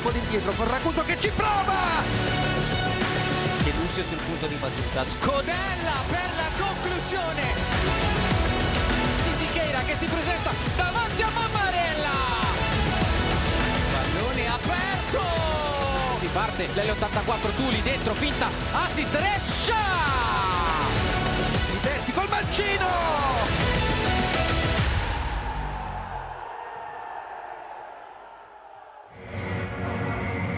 con il dietro, con Raguso che ci prova! De Lucio sul punto di battuta, Scodella per la conclusione di Siqueira che si presenta davanti a Mammarella, pallone aperto, riparte l'84 Tuli dentro, finta, assist, Rescia, Liberti col mancino!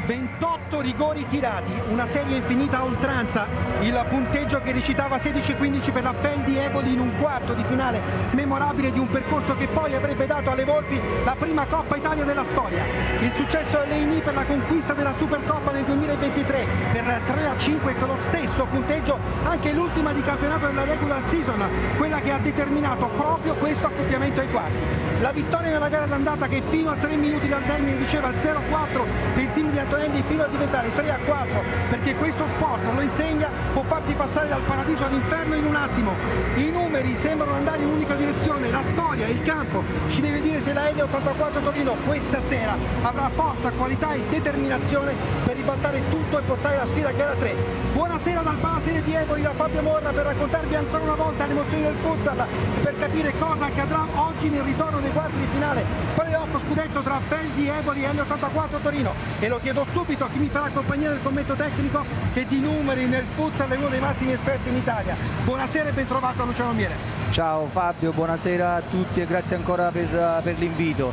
28 rigori tirati, una serie infinita a oltranza, il punteggio che recitava 16-15 per la Feldi Eboli in un quarto di finale memorabile di un percorso che poi avrebbe dato alle Volpi la prima Coppa Italia della storia. Il successo a Leini per la conquista della Supercoppa nel 2023 per 3-5 con lo stesso punteggio anche l'ultima di campionato della regular season, quella che ha determinato proprio questo accoppiamento ai quarti. La vittoria nella gara d'andata che fino a 3 minuti dal termine diceva 0-4 per il team di Antonelli fino a diventare 3-4, perché questo sport lo insegna, può farti passare dal paradiso all'inferno in un attimo. I numeri sembrano andare in un'unica direzione, la storia, il campo ci deve dire se la L84 Torino questa sera avrà forza, qualità e determinazione per ribaltare tutto e portare la sfida a gara 3. Buonasera dal Palasere di Eboli da Fabio Morra per raccontarvi ancora una volta le emozioni del futsal e per capire cosa accadrà oggi nel ritorno dei quarti di finale playoff scudetto tra Feldi Eboli e L84 Torino. E lo chiedo subito a chi mi farà compagnia del commento tecnico, che di numeri nel futsal è uno dei massimi esperti in Italia. Buonasera e ben trovato a Luciano Miele. Ciao Fabio, buonasera a tutti e grazie ancora per l'invito.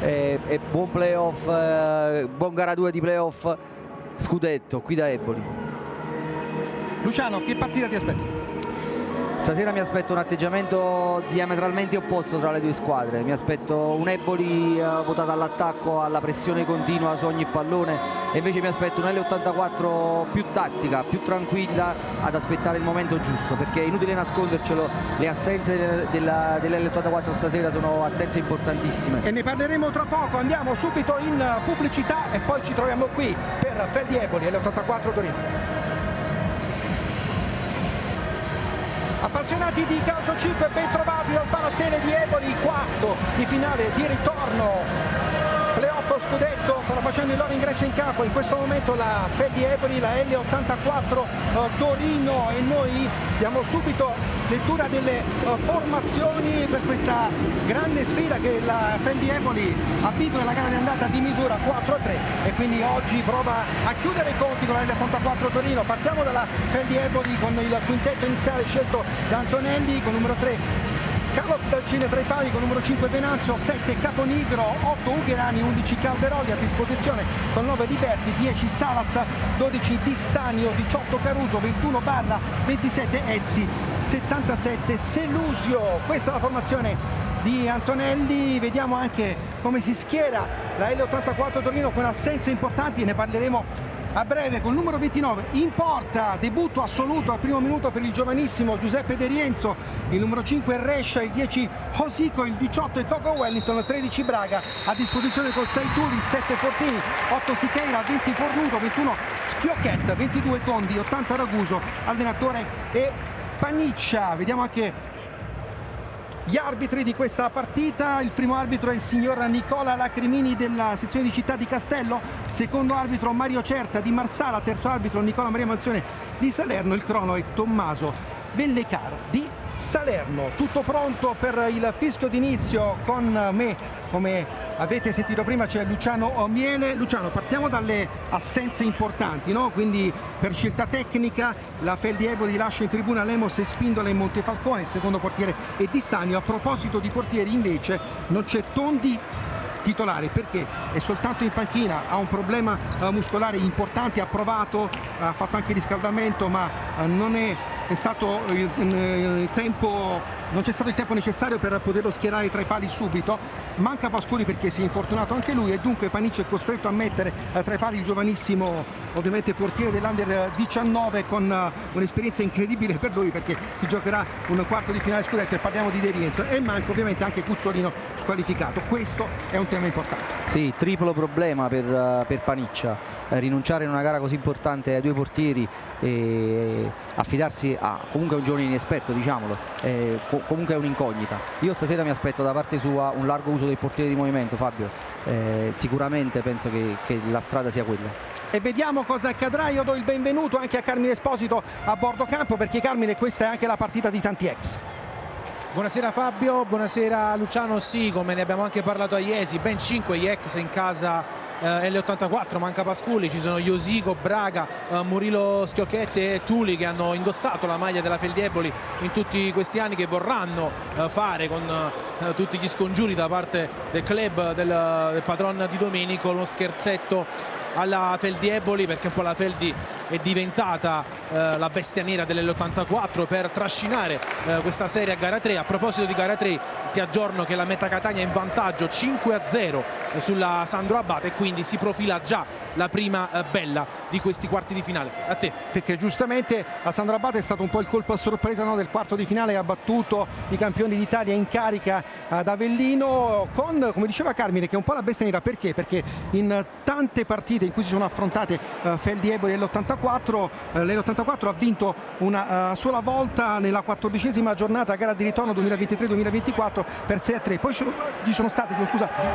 E buon playoff, buon gara 2 di playoff scudetto qui da Eboli. Luciano, che partita ti aspetti? Stasera mi aspetto un atteggiamento diametralmente opposto tra le due squadre. Mi aspetto un Eboli votato all'attacco, alla pressione continua su ogni pallone, e invece mi aspetto un L84 più tattica, più tranquilla, ad aspettare il momento giusto, perché è inutile nascondercelo, le assenze dell'L84 stasera sono assenze importantissime. E ne parleremo tra poco, andiamo subito in pubblicità e poi ci troviamo qui per Feldi Eboli e L84 Torino. Appassionati di calcio 5, ben trovati dal Palasere di Eboli, quarto di finale di ritorno. Playoff scudetto, stanno facendo il loro ingresso in campo in questo momento la Feldi Eboli, la L84 Torino, e noi diamo subito lettura delle formazioni per questa grande sfida che la Feldi Eboli ha vinto nella gara di andata di misura 4-3 e quindi oggi prova a chiudere i conti con la L84 Torino. Partiamo dalla Feldi Eboli con il quintetto iniziale scelto da Antonelli, con numero 3 Carlos Dalcine tra i pali, con numero 5 Venanzio, 7 Caponigro, 8 Ugherani, 11 Calderoli a disposizione, con 9 Liberti, 10 Salas, 12 Di Stanio, 18 Caruso, 21 Barra, 27 Ezzi, 77 Selusio. Questa è la formazione di Antonelli. Vediamo anche come si schiera la L84 Torino con assenze importanti, ne parleremo a breve. Con il numero 29 in porta, debutto assoluto al primo minuto per il giovanissimo Giuseppe De Rienzo, il numero 5 Rescia, il 10 Hosico, il 18 è Coco Wellington, il 13 Braga a disposizione col 6 Tuli, il 7 Fortini, 8 Siqueira, 20 Fornuto, 21 Schiocchet, 22 Tondi, 80 Raguso, allenatore e Paniccia. Vediamo anche gli arbitri di questa partita. Il primo arbitro è il signor Nicola Lacrimini della sezione di Città di Castello, secondo arbitro Mario Certa di Marsala, terzo arbitro Nicola Maria Manzione di Salerno, il crono è Tommaso Vellecaro di Salerno. Tutto pronto per il fischio d'inizio. Con me, come avete sentito prima, c'è Luciano Miele. Luciano, partiamo dalle assenze importanti, no? Quindi per scelta tecnica la Feldi Eboli lascia in tribuna Lemos e Spindola in Montefalcone, il secondo portiere è Di Stanio. A proposito di portieri invece non c'è Tondi titolare perché è soltanto in panchina, ha un problema muscolare importante, ha provato, ha fatto anche riscaldamento, ma non c'è stato il tempo necessario per poterlo schierare tra i pali subito. Manca Pascoli perché si è infortunato anche lui, e dunque Paniccia è costretto a mettere tra i pali il giovanissimo, ovviamente portiere dell'Under 19, con un'esperienza incredibile per lui perché si giocherà un quarto di finale scudetto, e parliamo di De Rienzo, e manca ovviamente anche Cuzzolino squalificato. Questo è un tema importante. Sì, triplo problema per Paniccia, rinunciare in una gara così importante ai due portieri e affidarsi a comunque un giovane inesperto, diciamolo, comunque è un'incognita. Io stasera mi aspetto da parte sua un largo uso del portiere di movimento, Fabio. Sicuramente penso che la strada sia quella. E vediamo cosa accadrà. Io do il benvenuto anche a Carmine Esposito a bordo campo, perché Carmine, questa è anche la partita di tanti ex. Buonasera Fabio, buonasera Luciano. Sì, come ne abbiamo anche parlato a Iesi, ben 5 gli ex in casa L84, manca Pasculli, ci sono Iosigo, Braga, Murilo Schiocchetti e Tuli che hanno indossato la maglia della Feldieboli in tutti questi anni, che vorranno fare con tutti gli scongiuri da parte del club del patron Di Domenico uno scherzetto alla Feldieboli, perché un po' la Feldi è diventata la bestia nera dell'L84 per trascinare questa serie a gara 3. A proposito di gara 3, ti aggiorno che la Meta Catania è in vantaggio 5-0 sulla Sandro Abate e quindi si profila già la prima bella di questi quarti di finale. A te. Perché giustamente la Sandro Abate è stato un po' il colpo a sorpresa, no, del quarto di finale, che ha battuto i campioni d'Italia in carica ad Avellino con, come diceva Carmine, che è un po' la bestia nera. Perché? Perché in tante partite in cui si sono affrontate Feldieboli e l'L84 ha vinto una sola volta nella 14ª giornata, gara di ritorno 2023-2024 per 6-3. Poi ci sono state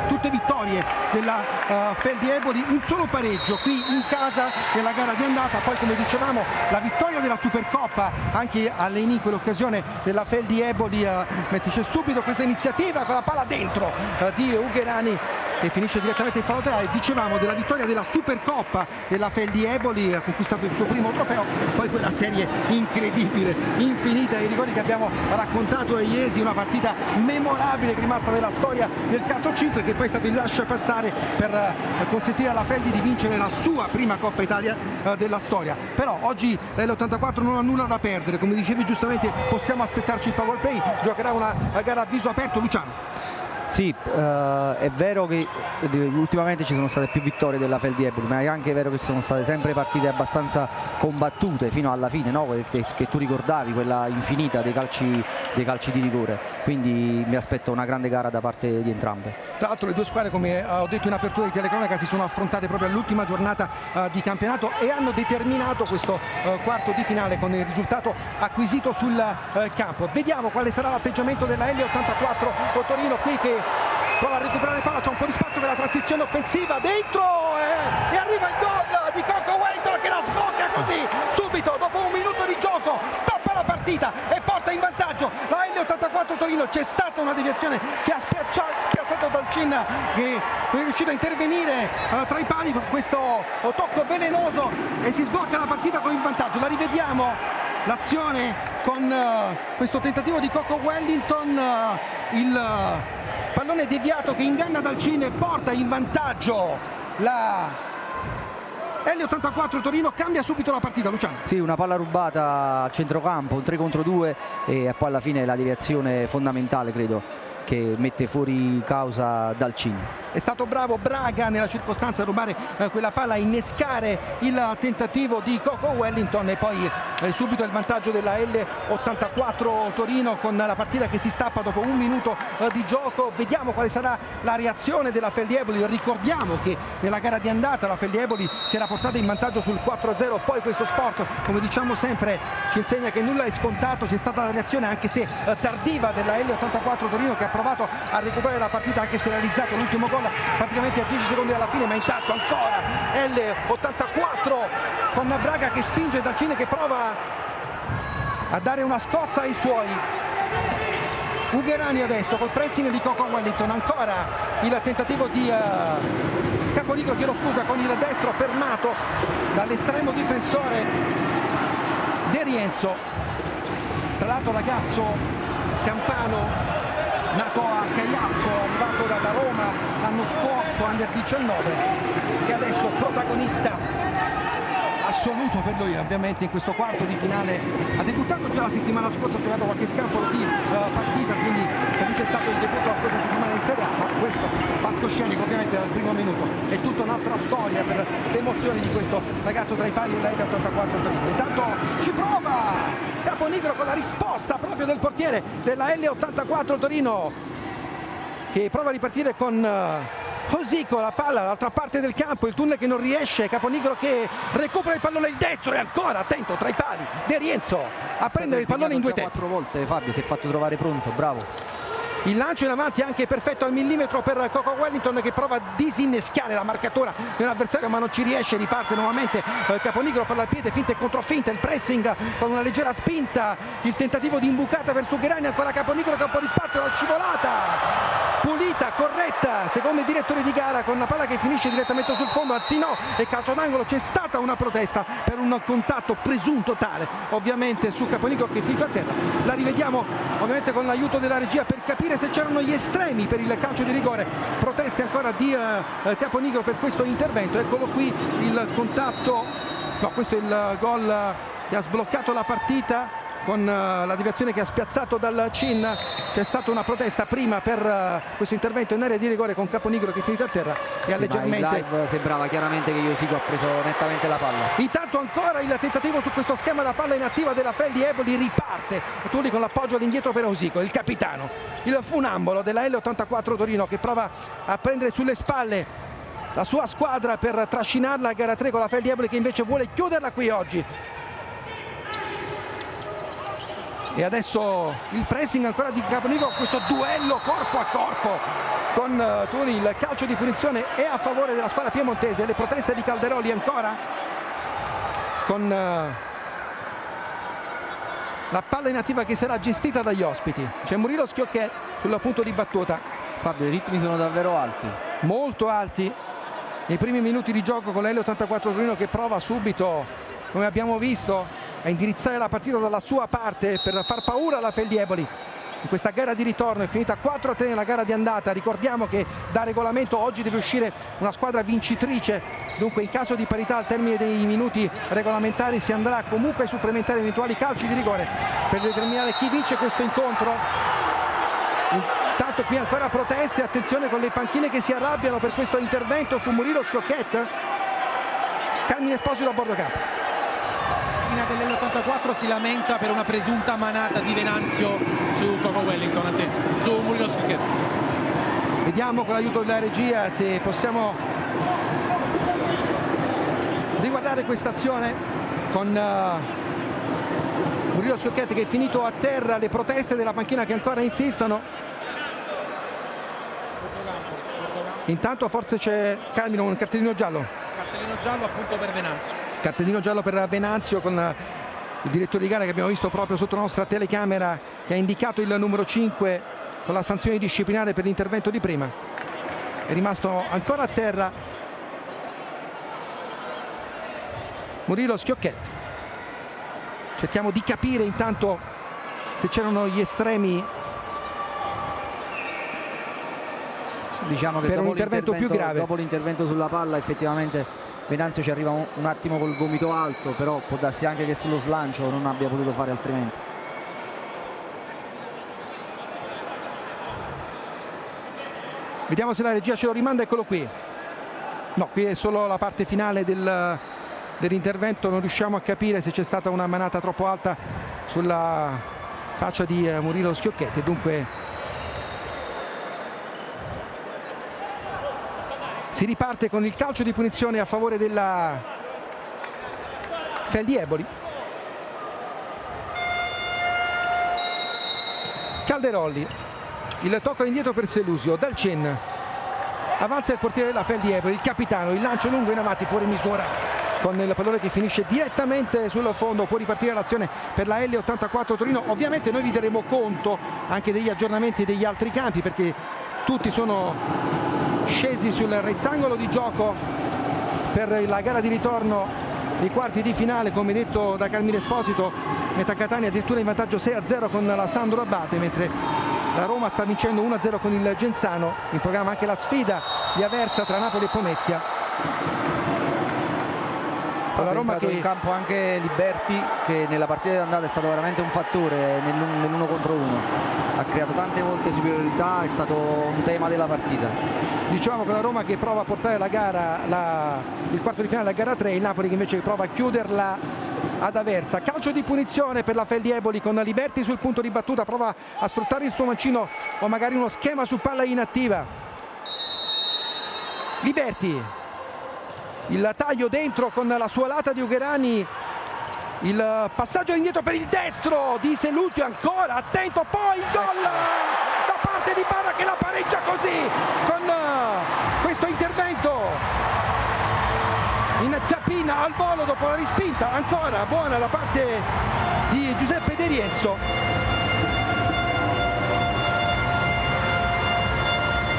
tutte vittorie della Feldieboli, un solo pareggio qui in casa nella gara di andata. Poi, come dicevamo, la vittoria della Supercoppa anche all'Eni, quell'occasione della Feldieboli. C'è subito questa iniziativa con la palla dentro di Ugherani, che finisce direttamente in fallo laterale. Dicevamo della vittoria della Supercoppa della Feldieboli, ha conquistato il suo primo trofeo. Poi quella serie incredibile, infinita, i rigori che abbiamo raccontato a Iesi, una partita memorabile che è rimasta nella storia del calcio 5, che poi è stato il lascia passare per consentire alla Feldi di vincere la sua prima Coppa Italia della storia. Però oggi l'L84 non ha nulla da perdere, come dicevi giustamente, possiamo aspettarci il power play, giocherà una gara a viso aperto. Luciano. Sì, è vero che ultimamente ci sono state più vittorie della Feldieboli, ma è anche vero che ci sono state sempre partite abbastanza combattute fino alla fine, no? che tu ricordavi, quella infinita dei calci di rigore. Quindi mi aspetto una grande gara da parte di entrambe. Tra l'altro le due squadre, come ho detto in apertura di telecronaca, si sono affrontate proprio all'ultima giornata di campionato e hanno determinato questo quarto di finale con il risultato acquisito sul campo. Vediamo quale sarà l'atteggiamento della L84 Torino, qui che prova a recuperare palla, c'è un po' di spazio per la transizione offensiva, dentro e arriva il gol di Coco Wellington, che la sblocca così subito dopo un minuto di gioco, stoppa la partita e porta in vantaggio la L84 Torino. C'è stata una deviazione che ha spiazzato Dalcin, che è riuscito a intervenire tra i pali con questo tocco velenoso e si sblocca la partita con il vantaggio. La rivediamo l'azione con questo tentativo di Coco Wellington, il pallone deviato che inganna Dalcin e porta in vantaggio la L84 Torino. Cambia subito la partita, Luciano. Sì, una palla rubata a centrocampo, un 3 contro 2 e poi alla fine la deviazione fondamentale, credo, che mette fuori causa Dalcin. È stato bravo Braga nella circostanza a rubare quella palla, a innescare il tentativo di Coco Wellington e poi subito il vantaggio della L84 Torino con la partita che si stappa dopo un minuto di gioco. Vediamo quale sarà la reazione della Feldieboli. Ricordiamo che nella gara di andata la Feldieboli si era portata in vantaggio sul 4-0, poi questo sport, come diciamo sempre, ci insegna che nulla è scontato. C'è stata la reazione, anche se tardiva, della L84 Torino, che ha provato a recuperare la partita, anche se ha realizzato l'ultimo gol praticamente a 10 secondi dalla fine, ma intanto ancora L84 con Braga che spinge, Dalcin che prova a dare una scossa ai suoi. Ugherani adesso col pressing di Coco Wellington, ancora il tentativo di Caponigro, chiedo scusa, con il destro fermato dall'estremo difensore De Rienzo, tra l'altro ragazzo campano nato a Cagliazzo, arrivato da Roma l'anno scorso, under 19, e adesso protagonista assoluto per lui ovviamente in questo quarto di finale. Ha debuttato già la settimana scorsa, ha giocato qualche scampolo di partita, quindi per lui c'è stato il debutto la scorsa settimana in Serie A, ma questo palcoscenico ovviamente dal primo minuto è tutta un'altra storia per le emozioni di questo ragazzo tra i pali della L84 Torino. Intanto ci prova Caponigro con la risposta proprio del portiere della L84 Torino, che prova a ripartire con Osico, la palla dall'altra parte del campo, il tunnel che non riesce, Caponigro che recupera il pallone, il destro e ancora attento tra i pali De Rienzo a prendere il pallone in due tempi. 4 volte Fabio si è fatto trovare pronto, bravo. Il lancio in avanti anche perfetto al millimetro per Coco Wellington che prova a disinnescare la marcatura dell'avversario ma non ci riesce, riparte nuovamente Caponigro per il piede, finta e controfinta, il pressing con una leggera spinta, il tentativo di imbucata per Sugherani, ancora Caponigro che ha un po' di spazio, la scivolata pulita, corretta, secondo i direttori di gara con la palla che finisce direttamente sul fondo, anzi no, e calcio d'angolo. C'è stata una protesta per un contatto presunto tale ovviamente su Caponigro che è finito a terra. La rivediamo ovviamente con l'aiuto della regia per capire se c'erano gli estremi per il calcio di rigore. Proteste ancora di Caponigro per questo intervento. Eccolo qui il contatto, no, questo è il gol che ha sbloccato la partita con la deviazione che ha spiazzato dal Cin. C'è stata una protesta prima per questo intervento in area di rigore con Caponigro che è finito a terra e ha leggermente... live sembrava chiaramente che Osico ha preso nettamente la palla. Intanto ancora il tentativo su questo schema da palla inattiva della Feldi Eboli, riparte Tulli con l'appoggio all'indietro per Osico, il capitano, il funambolo della L84 Torino che prova a prendere sulle spalle la sua squadra per trascinarla a gara 3 con la Feldi Eboli che invece vuole chiuderla qui oggi. E adesso il pressing ancora di Caponigro, questo duello corpo a corpo con Tuni, il calcio di punizione è a favore della squadra piemontese, le proteste di Calderoli ancora con la palla inattiva che sarà gestita dagli ospiti. C'è Murilo Schiocchet sul punto di battuta. Fabio, i ritmi sono davvero alti. Molto alti nei primi minuti di gioco con la L84 Torino che prova subito, come abbiamo visto, a indirizzare la partita dalla sua parte per far paura alla Feldi Eboli. In questa gara di ritorno è finita 4-3 nella gara di andata. Ricordiamo che da regolamento oggi deve uscire una squadra vincitrice, dunque in caso di parità al termine dei minuti regolamentari si andrà comunque a supplementare eventuali calci di rigore per determinare chi vince questo incontro. Intanto qui ancora proteste, attenzione con le panchine che si arrabbiano per questo intervento su Murilo Schiocchet. Carmine Esposito a bordo campo. Dell'84 si lamenta per una presunta manata di Venanzio su Coco Wellington, su Murilo Schiocchet. Vediamo con l'aiuto della regia se possiamo riguardare questa azione con Murilo Schiocchet che è finito a terra, le proteste della panchina che ancora insistono. Intanto forse c'è Carmine, un cartellino giallo. Cartellino giallo appunto per Venanzio. Cartellino giallo per Venanzio con il direttore di gara che abbiamo visto proprio sotto la nostra telecamera che ha indicato il numero 5 con la sanzione disciplinare per l'intervento di prima. È rimasto ancora a terra Murilo Schiocchet. Cerchiamo di capire intanto se c'erano gli estremi, diciamo che per un intervento più grave. Dopo l'intervento sulla palla effettivamente Venanzio ci arriva un attimo col gomito alto, però può darsi anche che sullo slancio non abbia potuto fare altrimenti. Vediamo se la regia ce lo rimanda, eccolo qui. No, qui è solo la parte finale dell'intervento, non riusciamo a capire se c'è stata una manata troppo alta sulla faccia di Murilo Schiocchet e dunque si riparte con il calcio di punizione a favore della Feldi Eboli. Calderoli, il tocco all'indietro per Selusio, Dalcin, avanza il portiere della Feldi Eboli, il capitano, il lancio lungo in avanti fuori misura con il pallone che finisce direttamente sul fondo. Può ripartire l'azione per la L84 Torino. Ovviamente noi vi daremo conto anche degli aggiornamenti degli altri campi perché tutti sono scesi sul rettangolo di gioco per la gara di ritorno dei quarti di finale. Come detto da Carmine Esposito, Meta Catania addirittura in vantaggio 6-0 con la Sandro Abate, mentre la Roma sta vincendo 1-0 con il Genzano. In programma anche la sfida di Aversa tra Napoli e Pomezia. La Roma che in campo anche Liberti, che nella partita d'andata è stato veramente un fattore nell'uno contro uno, ha creato tante volte superiorità, è stato un tema della partita. Diciamo che la Roma che prova a portare la gara, il quarto di finale alla gara 3, il Napoli che invece prova a chiuderla ad Aversa. Calcio di punizione per la Feldi Eboli con Liberti sul punto di battuta, prova a sfruttare il suo mancino o magari uno schema su palla inattiva. Liberti, il taglio dentro con la sua lata di Ugherani, il passaggio indietro per il destro di Selusio, ancora attento, poi il gol da parte di Barra che la pareggia così con questo intervento in tappina al volo dopo la rispinta, ancora buona da parte di Giuseppe De Rienzo.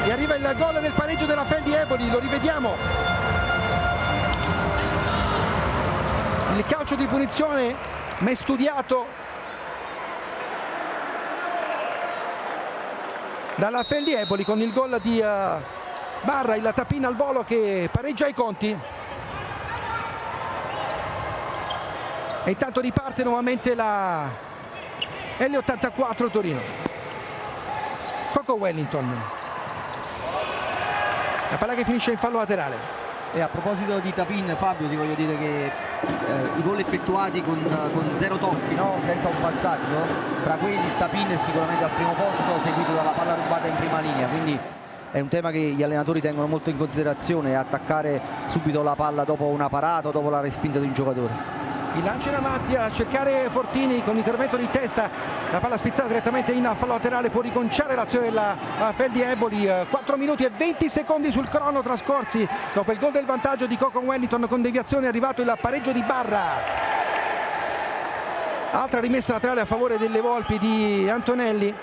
E arriva il gol del pareggio della Feldi Eboli, lo rivediamo. Il calcio di punizione ben studiato dalla Feldi Eboli con il gol di Barra, il tappina al volo che pareggia i conti. E intanto riparte nuovamente la L84 Torino. Coco Wellington. La palla che finisce in fallo laterale. E a proposito di Tapin, Fabio, ti voglio dire che i gol effettuati con 0 tocchi, no? Senza un passaggio, tra quelli il Tapin è sicuramente al primo posto, seguito dalla palla rubata in prima linea, quindi è un tema che gli allenatori tengono molto in considerazione, attaccare subito la palla dopo una parata o dopo la respinta di un giocatore. Il lancio in avanti a cercare Fortini con intervento di testa, la palla spizzata direttamente in fallo laterale, può riconciare l'azione della Feldi Eboli. 4 minuti e 20 secondi sul crono trascorsi dopo il gol del vantaggio di Coco Wellington, con deviazione è arrivato il pareggio di Barra. Altra rimessa laterale a favore delle Volpi di Antonelli.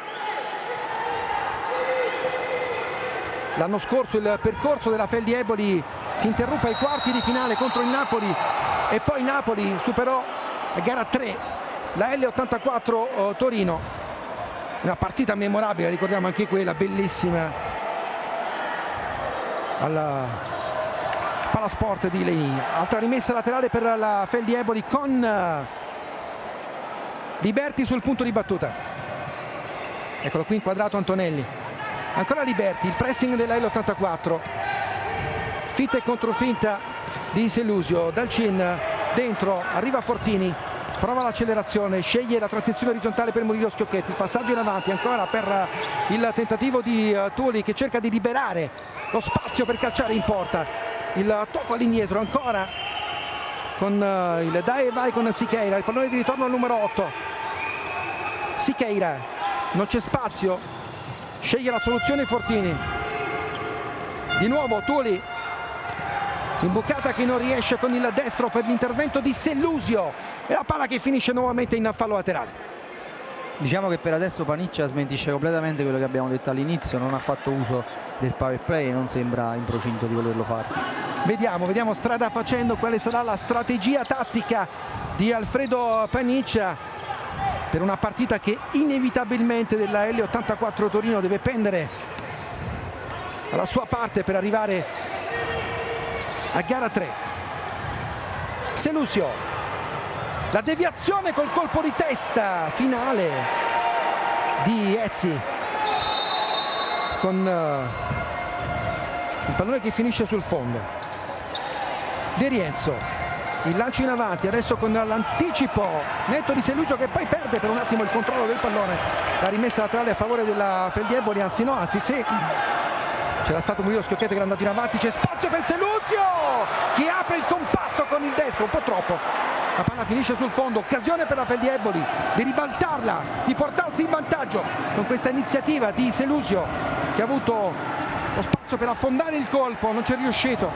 L'anno scorso il percorso della Feldi Eboli si interruppe ai quarti di finale contro il Napoli e poi Napoli superò a gara 3 la L84 Torino. Una partita memorabile, ricordiamo anche quella, bellissima, alla Palasport di Leigh. Altra rimessa laterale per la Feldi Eboli con Liberti sul punto di battuta. Eccolo qui inquadrato Antonelli. Ancora Liberti, il pressing della L84. Finta e controfinta di Selusio, dal cin dentro, arriva Fortini, prova l'accelerazione, sceglie la transizione orizzontale per Murillo Schiocchetti, il passaggio in avanti ancora per il tentativo di Tuli che cerca di liberare lo spazio per calciare in porta, il tocco all'indietro ancora con il dai e vai con Siqueira, il pallone di ritorno al numero 8. Siqueira, non c'è spazio, sceglie la soluzione Fortini, di nuovo Tuli, imbucata che non riesce con il destro per l'intervento di Selusio e la palla che finisce nuovamente in fallo laterale. Diciamo che per adesso Paniccia smentisce completamente quello che abbiamo detto all'inizio, non ha fatto uso del power play e non sembra in procinto di volerlo fare. Vediamo strada facendo quale sarà la strategia tattica di Alfredo Paniccia per una partita che inevitabilmente della L84 Torino deve pendere alla sua parte per arrivare a gara 3. Selusio, la deviazione col colpo di testa finale di Ezzi con il pallone che finisce sul fondo. De Rienzo, il lancio in avanti adesso con l'anticipo netto di Selusio che poi perde per un attimo il controllo del pallone. La rimessa laterale a favore della Feldi Eboli, anzi sì, c'era stato Murillo Schiocchetti che era andato in avanti, c'è spazio per Selusio che apre il compasso con il destro, un po' troppo. La palla finisce sul fondo, occasione per la Feldi Eboli di ribaltarla, di portarsi in vantaggio con questa iniziativa di Selusio che ha avuto lo spazio per affondare il colpo, non ci è riuscito.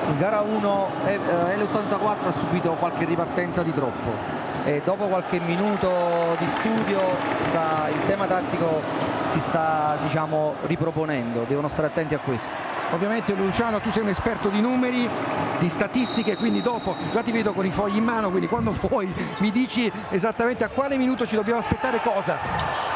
In gara 1 L84 ha subito qualche ripartenza di troppo e dopo qualche minuto di studio il tema tattico si sta riproponendo, devono stare attenti a questo. Ovviamente Luciano, tu sei un esperto di numeri, di statistiche, quindi dopo già ti vedo con i fogli in mano, quindi quando vuoi mi dici esattamente a quale minuto ci dobbiamo aspettare cosa.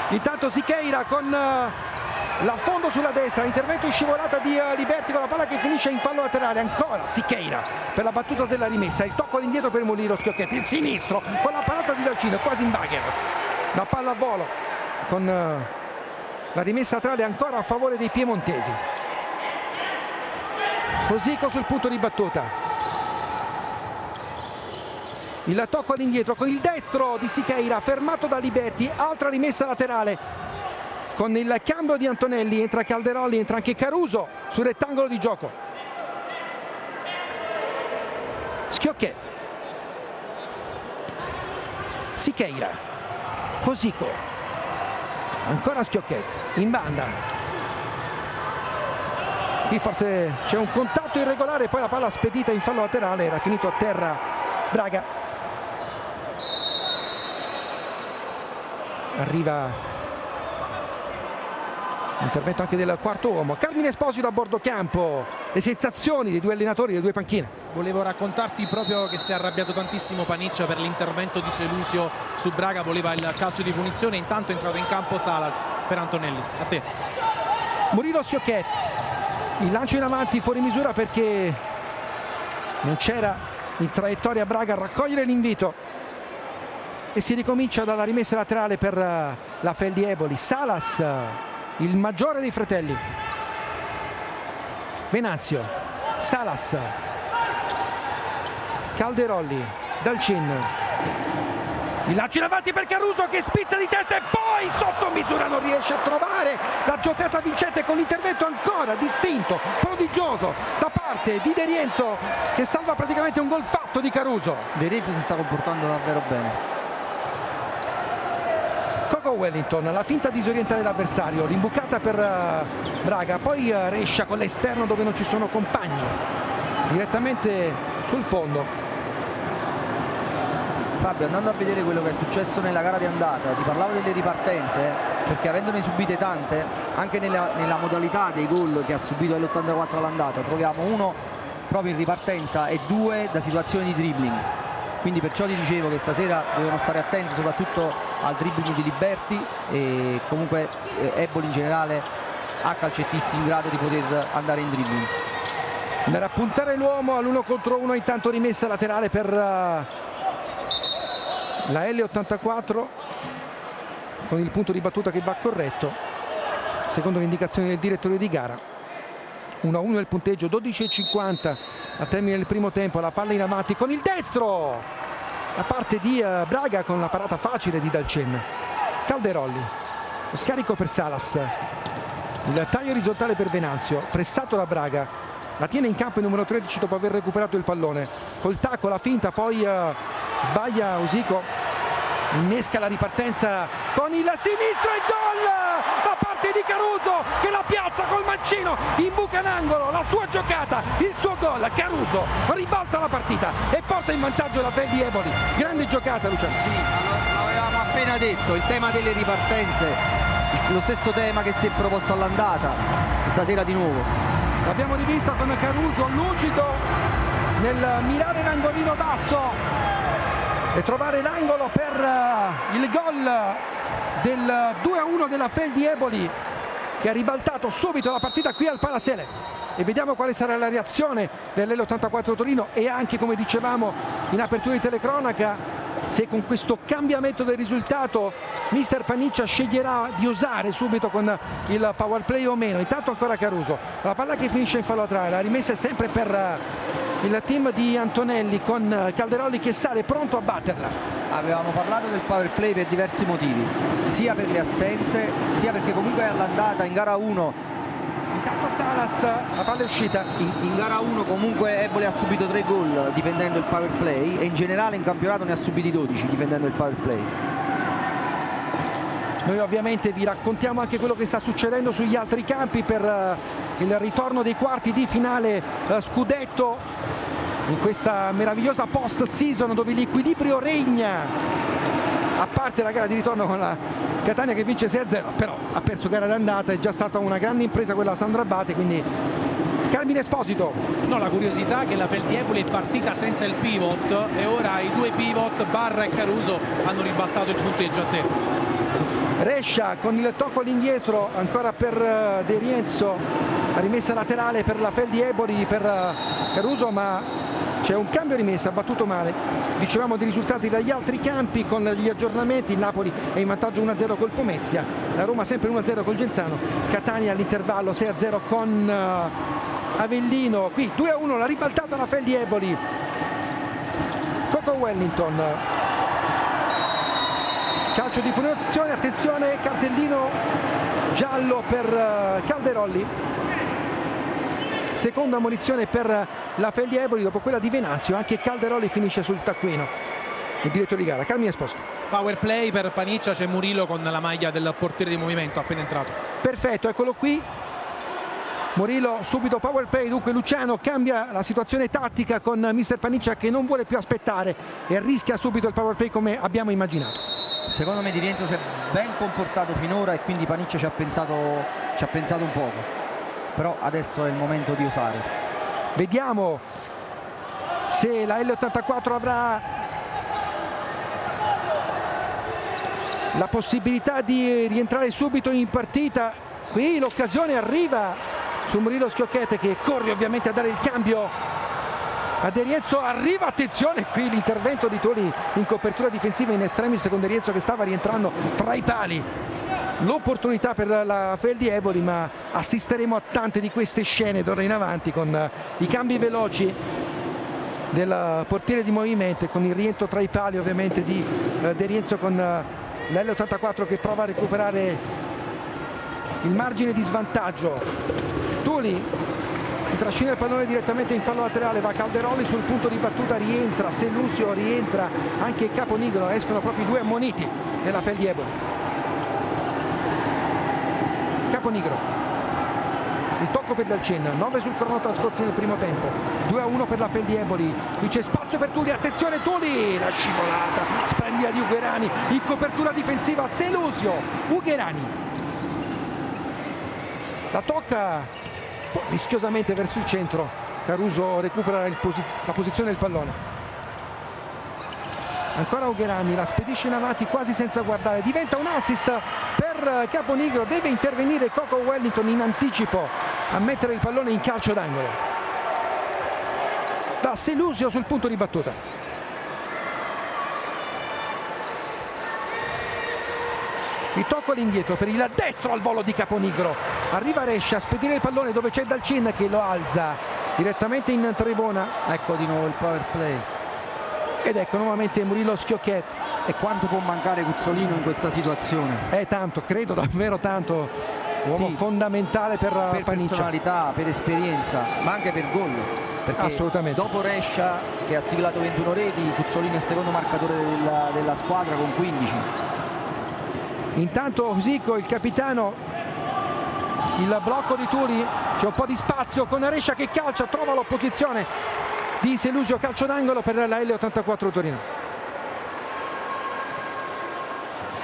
Intanto Siqueira con l'affondo sulla destra, l'intervento in scivolata di Liberti con la palla che finisce in fallo laterale, ancora Siqueira per la battuta della rimessa, il tocco all'indietro per Murillo Schiocchetti, il sinistro con la parata di Dalcino, quasi in bagger, la palla a volo con la rimessa laterale ancora a favore dei piemontesi. Cosico sul punto di battuta, il tocco all'indietro con il destro di Siqueira fermato da Liberti, altra rimessa laterale con il cambio di Antonelli, entra Calderoli, entra anche Caruso sul rettangolo di gioco. Schiochet, Siqueira, Osico, ancora Schiochet in banda. Qui forse c'è un contatto irregolare, poi la palla spedita in fallo laterale, era finito a terra Braga. Arriva l'intervento anche del quarto uomo. Carmine Esposito a bordo campo, le sensazioni dei due allenatori, delle due panchine. Volevo raccontarti proprio che si è arrabbiato tantissimo Paniccia per l'intervento di Selusio su Braga, voleva il calcio di punizione, intanto è entrato in campo Salas per Antonelli. A te. Murilo Schiochet, il lancio in avanti fuori misura perché non c'era in traiettoria Braga a raccogliere l'invito, e si ricomincia dalla rimessa laterale per la Feldi Eboli. Salas, il maggiore dei fratelli. Venanzio, Salas, Calderoli, Dalcin, il lancio in avanti per Caruso che spizza di testa e poi sotto misura non riesce a trovare la giocata vincente, con l'intervento ancora distinto, prodigioso da parte di De Rienzo, che salva praticamente un gol fatto di Caruso. De Rienzo si sta comportando davvero bene. Wellington, la finta di disorientare l'avversario, l'imbucata per Braga, poi Rescia con l'esterno dove non ci sono compagni, direttamente sul fondo. Fabio, andando a vedere quello che è successo nella gara di andata, ti parlavo delle ripartenze, perché avendone subite tante, anche nella modalità dei gol che ha subito all'84 all'andata, troviamo uno proprio in ripartenza e due da situazioni di dribbling. Quindi perciò ti dicevo che stasera dovevano stare attenti soprattutto al dribbling di Liberti, e comunque Eboli in generale ha calcettisti in grado di poter andare in dribbling. Andare a puntare l'uomo all'1 contro 1, intanto rimessa laterale per la L84 con il punto di battuta che va corretto secondo le indicazioni del direttore di gara. 1-1 il punteggio, 12:50 al termine del primo tempo. La palla in avanti con il destro da parte di Braga con la parata facile di Dalcin. Calderoli, lo scarico per Salas, il taglio orizzontale per Venanzio, pressato da Braga, la tiene in campo il numero 13 dopo aver recuperato il pallone, col tacco la finta, poi sbaglia Osico, innesca la ripartenza con il sinistro e gol da parte di Caruso che la piazza col mancino, imbuca in angolo, la sua giocata, il suo gol. Caruso ribalta la partita e porta in vantaggio la Feldi Eboli. Grande giocata, Luciano. Sì, l'avevamo appena detto, il tema delle ripartenze, lo stesso tema che si è proposto all'andata, stasera di nuovo. L'abbiamo rivista con Caruso lucido nel mirare l'angolino basso e trovare l'angolo per il gol del 2-1 della Feldi Eboli, che ha ribaltato subito la partita qui al Palasele. E vediamo quale sarà la reazione dell'L84 Torino, e anche, come dicevamo in apertura di telecronaca, se con questo cambiamento del risultato mister Paniccia sceglierà di osare subito con il power play o meno. Intanto ancora Caruso, la palla che finisce in fallo laterale, la rimessa è sempre per il team di Antonelli, con Calderoli che sale pronto a batterla. Avevamo parlato del power play per diversi motivi, sia per le assenze, sia perché comunque all'andata in gara 1, intanto Salas, la palla è uscita. In gara 1 comunque Eboli ha subito 3 gol difendendo il power play, e in generale in campionato ne ha subiti 12 difendendo il power play. Noi ovviamente vi raccontiamo anche quello che sta succedendo sugli altri campi per il ritorno dei quarti di finale scudetto in questa meravigliosa post season dove l'equilibrio regna, a parte la gara di ritorno con la Catania che vince 6-0, però ha perso gara d'andata. È già stata una grande impresa quella Sandro Abate, quindi Carmine Esposito. No, la curiosità è che la Feldi Eboli è partita senza il pivot e ora i due pivot, Barra e Caruso, hanno ribaltato il punteggio. A te. Rescia con il tocco all'indietro ancora per De Rienzo, la rimessa laterale per la Feldi Eboli per Caruso, ma c'è un cambio rimessa, ha battuto male. Dicevamo dei risultati dagli altri campi con gli aggiornamenti: il Napoli è in vantaggio 1-0 col Pomezia, la Roma sempre 1-0 col Genzano, Catania all'intervallo 6-0 con Avellino. Qui 2-1 la ribaltata la Feldi Eboli. Coco Wellington, calcio di punizione, attenzione, cartellino giallo per Calderolli, seconda ammonizione per la Feldi Eboli. Dopo quella di Venanzio anche Calderolli finisce sul taccuino. Il direttore di gara Carmine Esposito. Power play per Paniccia, c'è Murillo con la maglia del portiere di movimento appena entrato. Perfetto, eccolo qui. Murillo subito power play, dunque Luciano cambia la situazione tattica con mister Paniccia che non vuole più aspettare e rischia subito il power play come abbiamo immaginato. Secondo me Di Rienzo si è ben comportato finora e quindi Paniccia ci ha pensato un poco, però adesso è il momento di osare. Vediamo se la L84 avrà la possibilità di rientrare subito in partita. Qui l'occasione arriva su Murillo Schiocchete che corre ovviamente a dare il cambio a De Rienzo. Arriva, attenzione qui l'intervento di Toni in copertura difensiva in estremis con De Rienzo che stava rientrando tra i pali. L'opportunità per la Feldi Eboli, ma assisteremo a tante di queste scene d'ora in avanti con i cambi veloci del portiere di movimento e con il rientro tra i pali ovviamente di De Rienzo con l'L84 che prova a recuperare il margine di svantaggio. Tuli si trascina il pallone direttamente in fallo laterale, va Calderolli sul punto di battuta, rientra Selusio, rientra anche Caponigro, escono proprio i due ammoniti nella Feldi Eboli. Caponigro, il tocco per Dalcin, 9 sul crono trascorso nel primo tempo, 2-1 per la Feldi Eboli. Qui c'è spazio per Tuli, attenzione Tuli, la scivolata splendida di Ugherani in copertura difensiva. Selusio, Ugherani la tocca rischiosamente verso il centro, Caruso recupera la posizione del pallone, ancora Ugherani, la spedisce in avanti quasi senza guardare, diventa un assist per Caponigro, deve intervenire Coco Wellington in anticipo a mettere il pallone in calcio d'angolo da Selusio sul punto di battuta. Il tocco all'indietro per il destro al volo di Caponigro, arriva Rescia a spedire il pallone dove c'è Dalcin che lo alza direttamente in tribuna. Ecco di nuovo il power play ed ecco nuovamente Murillo Schiocchete. E quanto può mancare Cuzzolino in questa situazione? Tanto, credo davvero tanto, uomo fondamentale per Paniccia. Personalità, per esperienza, ma anche per gol, perché assolutamente dopo Rescia che ha siglato 21 reti, Cuzzolino è il secondo marcatore della squadra con 15. Intanto Zico, il capitano, il blocco di Tuli, c'è un po' di spazio con Rescia che calcia, trova l'opposizione di Selusio, calcio d'angolo per la L84 Torino.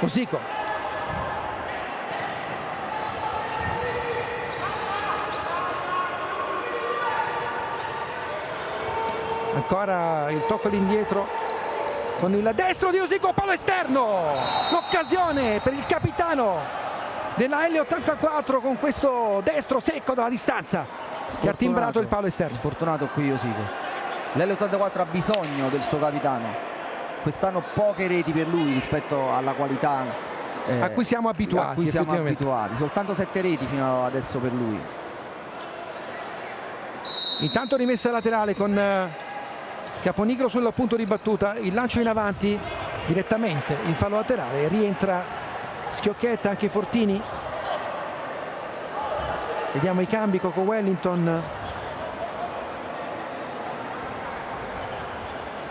Zico, ancora il tocco all'indietro con il destro di Usico, palo esterno, l'occasione per il capitano della L84 con questo destro secco dalla distanza che ha timbrato il palo esterno. Sfortunato qui Usico, l'L84 ha bisogno del suo capitano, quest'anno poche reti per lui rispetto alla qualità a cui siamo abituati, soltanto 7 reti fino adesso per lui. Intanto rimessa laterale con Caponigro sul punto di battuta, il lancio in avanti direttamente in fallo laterale, rientra Schiocchetta, anche Fortini. Vediamo i cambi, Coco Wellington,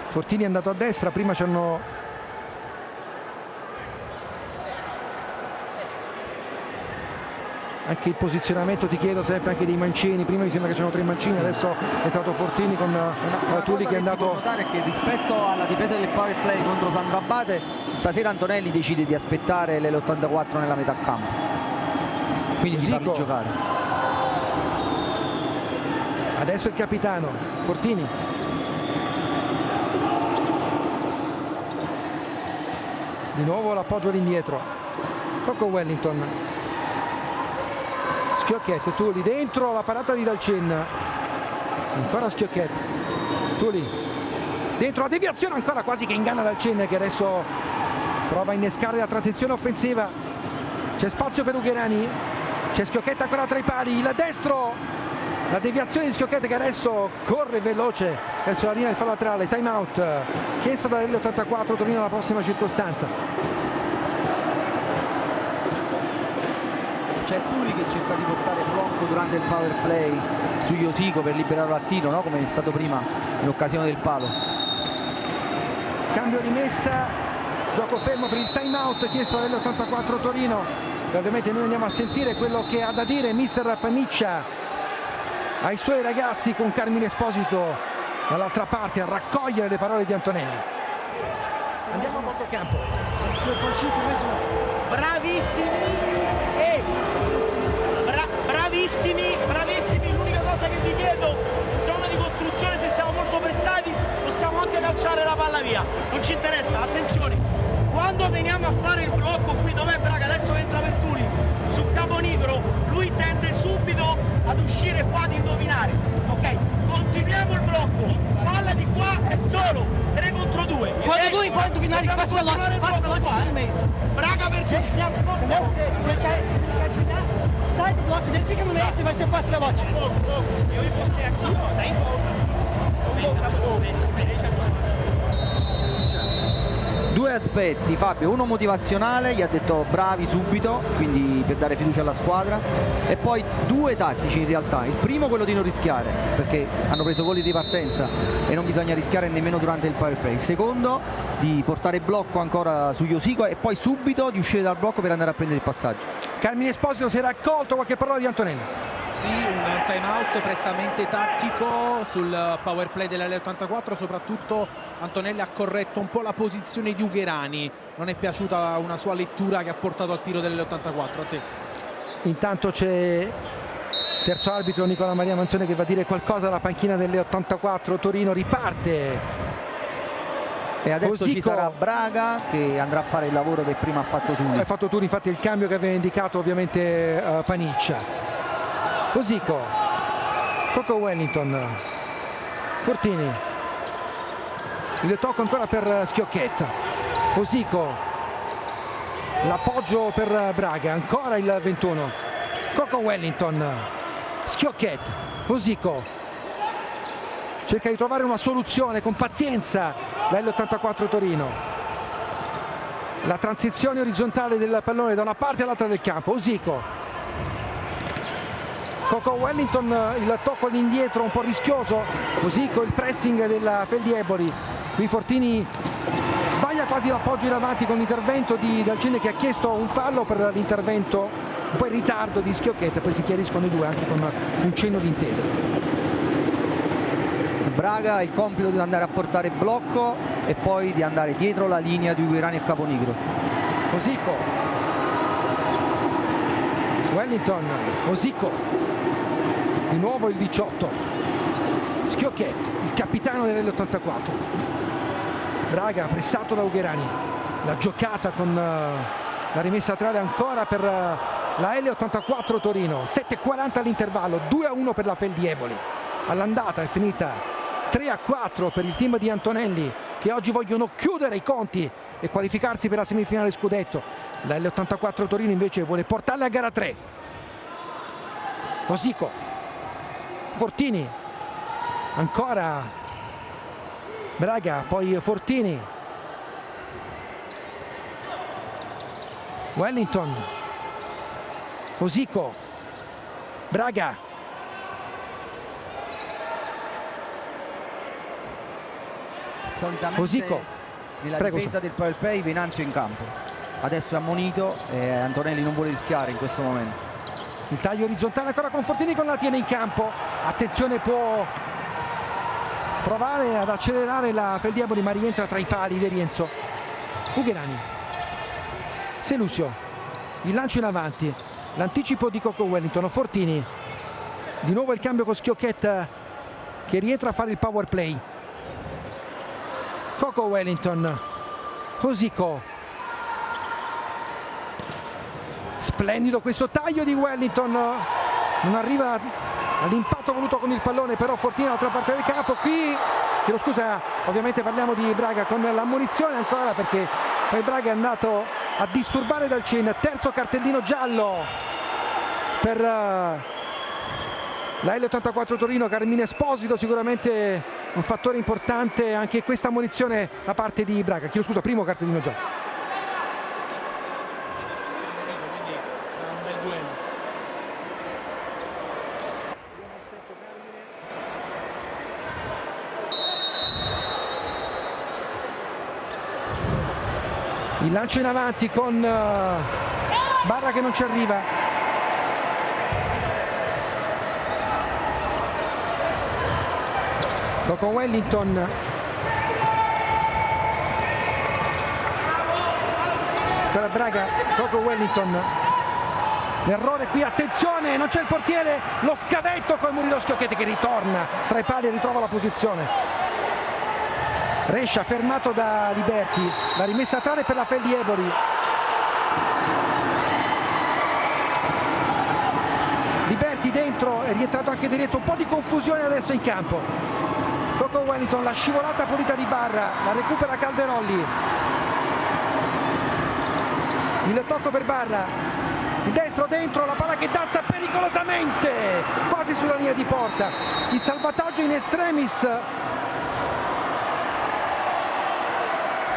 Fortini è andato a destra, prima c'erano anche il posizionamento, ti chiedo sempre anche dei mancini, prima mi sembra che c'erano 3 mancini, adesso è entrato Fortini con Tuli che è andato. Si può notare che rispetto alla difesa del power play contro Sandro Abate, stasera Antonelli decide di aspettare l'L84 nella metà campo, quindi di farli giocare. Adesso il capitano Fortini, di nuovo l'appoggio all'indietro, Coco Wellington, Schiocchette, Tuli dentro la parata di Dalcin, ancora Schiocchette, Tuli dentro la deviazione ancora quasi che inganna Dalcin che adesso prova a innescare la transizione offensiva, c'è spazio per Ugherani, c'è Schiocchette ancora tra i pali, il destro, la deviazione di Schiocchette che adesso corre veloce verso la linea del fallo laterale, time out chiesto dall'L84 Torino alla prossima circostanza. c'è Tuli che cerca di portare blocco durante il power play su Josico per liberarlo a tiro, no? Come è stato prima in occasione del palo. Cambio rimessa, gioco fermo per il time out chiesto dall'84 Torino, e ovviamente noi andiamo a sentire quello che ha da dire mister Paniccia ai suoi ragazzi, con Carmine Esposito dall'altra parte a raccogliere le parole di Antonelli. Andiamo a bordo campo. Bravissimi e bravissimi, l'unica cosa che vi chiedo in zona di costruzione, se siamo molto pressati possiamo anche calciare la palla via, non ci interessa, attenzione, quando veniamo a fare il blocco qui, dov'è Braga? Adesso entra Vertuli sul Caponigro, lui tende subito ad uscire qua, ad indovinare, ok? Continuiamo il blocco, palla di qua è solo 3 contro 2. Quando lui poi indovinare passa veloce qua in mezzo. Braga perché sai il blocco dele fica no meio e vai ser passe veloce. Eu e você aqui, ó, tá em volta. Due aspetti, Fabio, uno motivazionale, gli ha detto bravi subito, quindi per dare fiducia alla squadra, e poi due tattici in realtà. Il primo quello di non rischiare, perché hanno preso gol di partenza e non bisogna rischiare nemmeno durante il power play. Il secondo di portare blocco ancora su Josico e poi subito di uscire dal blocco per andare a prendere il passaggio. Carmine Esposito si è raccolto, qualche parola di Antonelli. Sì, un time out prettamente tattico sul power play dell'L84, soprattutto Antonelli ha corretto un po' la posizione di Ugherani, non è piaciuta una sua lettura che ha portato al tiro dell'L84. A te. Intanto c'è terzo arbitro Nicola Maria Manzoni che va a dire qualcosa alla panchina dell'L84 Torino, riparte. E adesso Josico ci sarà Braga che andrà a fare il lavoro che prima ha fatto Tuli. Ha fatto Tuli, infatti il cambio che aveva indicato ovviamente Paniccia. Josico, Coco Wellington, Fortini, il tocco ancora per Schiocchetta, Josico, l'appoggio per Braga, ancora il 21, Coco Wellington, Schiocchetta, Josico, cerca di trovare una soluzione con pazienza l'L84 Torino, la transizione orizzontale del pallone da una parte all'altra del campo, Josico, Coco Wellington, il tocco all'indietro un po' rischioso, così con il pressing della Feldi Eboli. Qui Fortini sbaglia quasi l'appoggio in avanti con l'intervento di Dalcine che ha chiesto un fallo per l'intervento un po' in ritardo di Schiocchetta, poi si chiariscono i due anche con un cenno d'intesa. Braga ha il compito di andare a portare blocco e poi di andare dietro la linea di Ugherani e Caponigro. Josico, Wellington, Josico, di nuovo il 18, Schiocchetta, il capitano dell'L84. Braga pressato da Ugherani, la giocata con la rimessa laterale ancora per la L84 Torino, 7:40 all'intervallo, 2-1 per la Feldi Eboli. All'andata è finita 3-4 per il team di Antonelli, che oggi vogliono chiudere i conti e qualificarsi per la semifinale scudetto. La L84 Torino invece vuole portarla a gara 3. Josico, Fortini, ancora Braga, poi Fortini, Wellington, Josico, Braga, Solitamente Josico, nella prego, difesa del power play Venanzio in campo, adesso è ammonito e Antonelli non vuole rischiare in questo momento. il taglio orizzontale ancora con Fortini, con la tiene in campo, attenzione, può provare ad accelerare la Feldi Eboli ma rientra tra i pali di Rienzo. Ugherani, Selusio, il lancio in avanti, l'anticipo di Coco Wellington, Fortini, di nuovo il cambio con Schiocchetta che rientra a fare il power play. Coco Wellington, Josico, splendido questo taglio di Wellington, non arriva all'impatto voluto con il pallone, però Fortini dall'altra parte del campo. Qui chiedo scusa, ovviamente parliamo di Braga con l'ammonizione ancora, perché poi Braga è andato a disturbare Dalcin, terzo cartellino giallo per la L84 Torino. Carmine Esposito sicuramente un fattore importante, anche questa ammonizione da parte di Braga. Chiedo scusa, primo cartellino giallo. Il lancio in avanti con Barra che non ci arriva. Coco Wellington. Ancora Braga, Coco Wellington. L'errore qui, attenzione, non c'è il portiere, lo scavetto con Murilo Schiocchetti che ritorna tra i pali e ritrova la posizione. Rescia fermato da Liberti, la rimessa a trave per la Feldi Eboli. Liberti dentro, è rientrato anche diretto, un po' di confusione adesso in campo. Coco Wellington, la scivolata pulita di Barra, la recupera Calderolli. Il tocco per Barra, il destro dentro, la palla che danza pericolosamente, quasi sulla linea di porta. Il salvataggio in extremis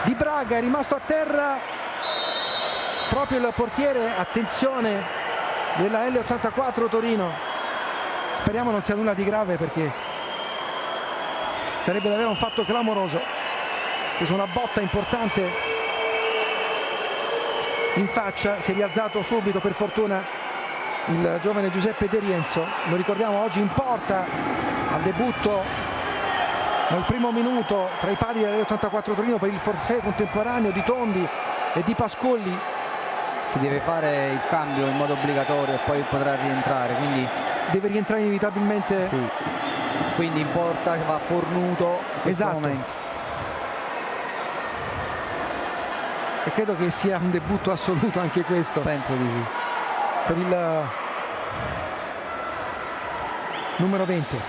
di Braga, è rimasto a terra proprio il portiere, attenzione, della L84 Torino. Speriamo non sia nulla di grave perché sarebbe davvero un fatto clamoroso. Ha preso una botta importante in faccia, si è rialzato subito per fortuna il giovane Giuseppe De Rienzo. Lo ricordiamo, oggi in porta al debutto nel primo minuto tra i pali dell'84 Torino per il forfait contemporaneo di Tondi e di Pascolli. Si deve fare il cambio in modo obbligatorio e poi potrà rientrare, quindi deve rientrare inevitabilmente. Sì. Quindi in porta va Fornuto in questo momento. E credo che sia un debutto assoluto anche questo. Penso di sì. Per il numero 20.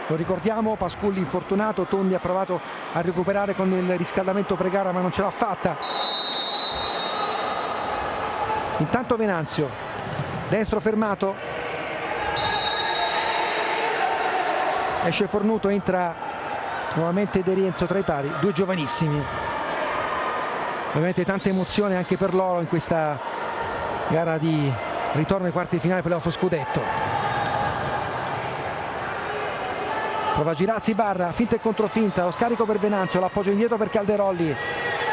Lo ricordiamo, Pasculli infortunato, Tondi ha provato a recuperare con il riscaldamento pre-gara ma non ce l'ha fatta. Intanto Venanzio, destro fermato, esce Fornuto, entra nuovamente De Rienzo tra i pali, due giovanissimi. Ovviamente tanta emozione anche per loro in questa gara di ritorno ai quarti di finale per playoff scudetto. Prova Girazzi, Barra, finta e controfinta, lo scarico per Venanzio, l'appoggio indietro per Calderolli.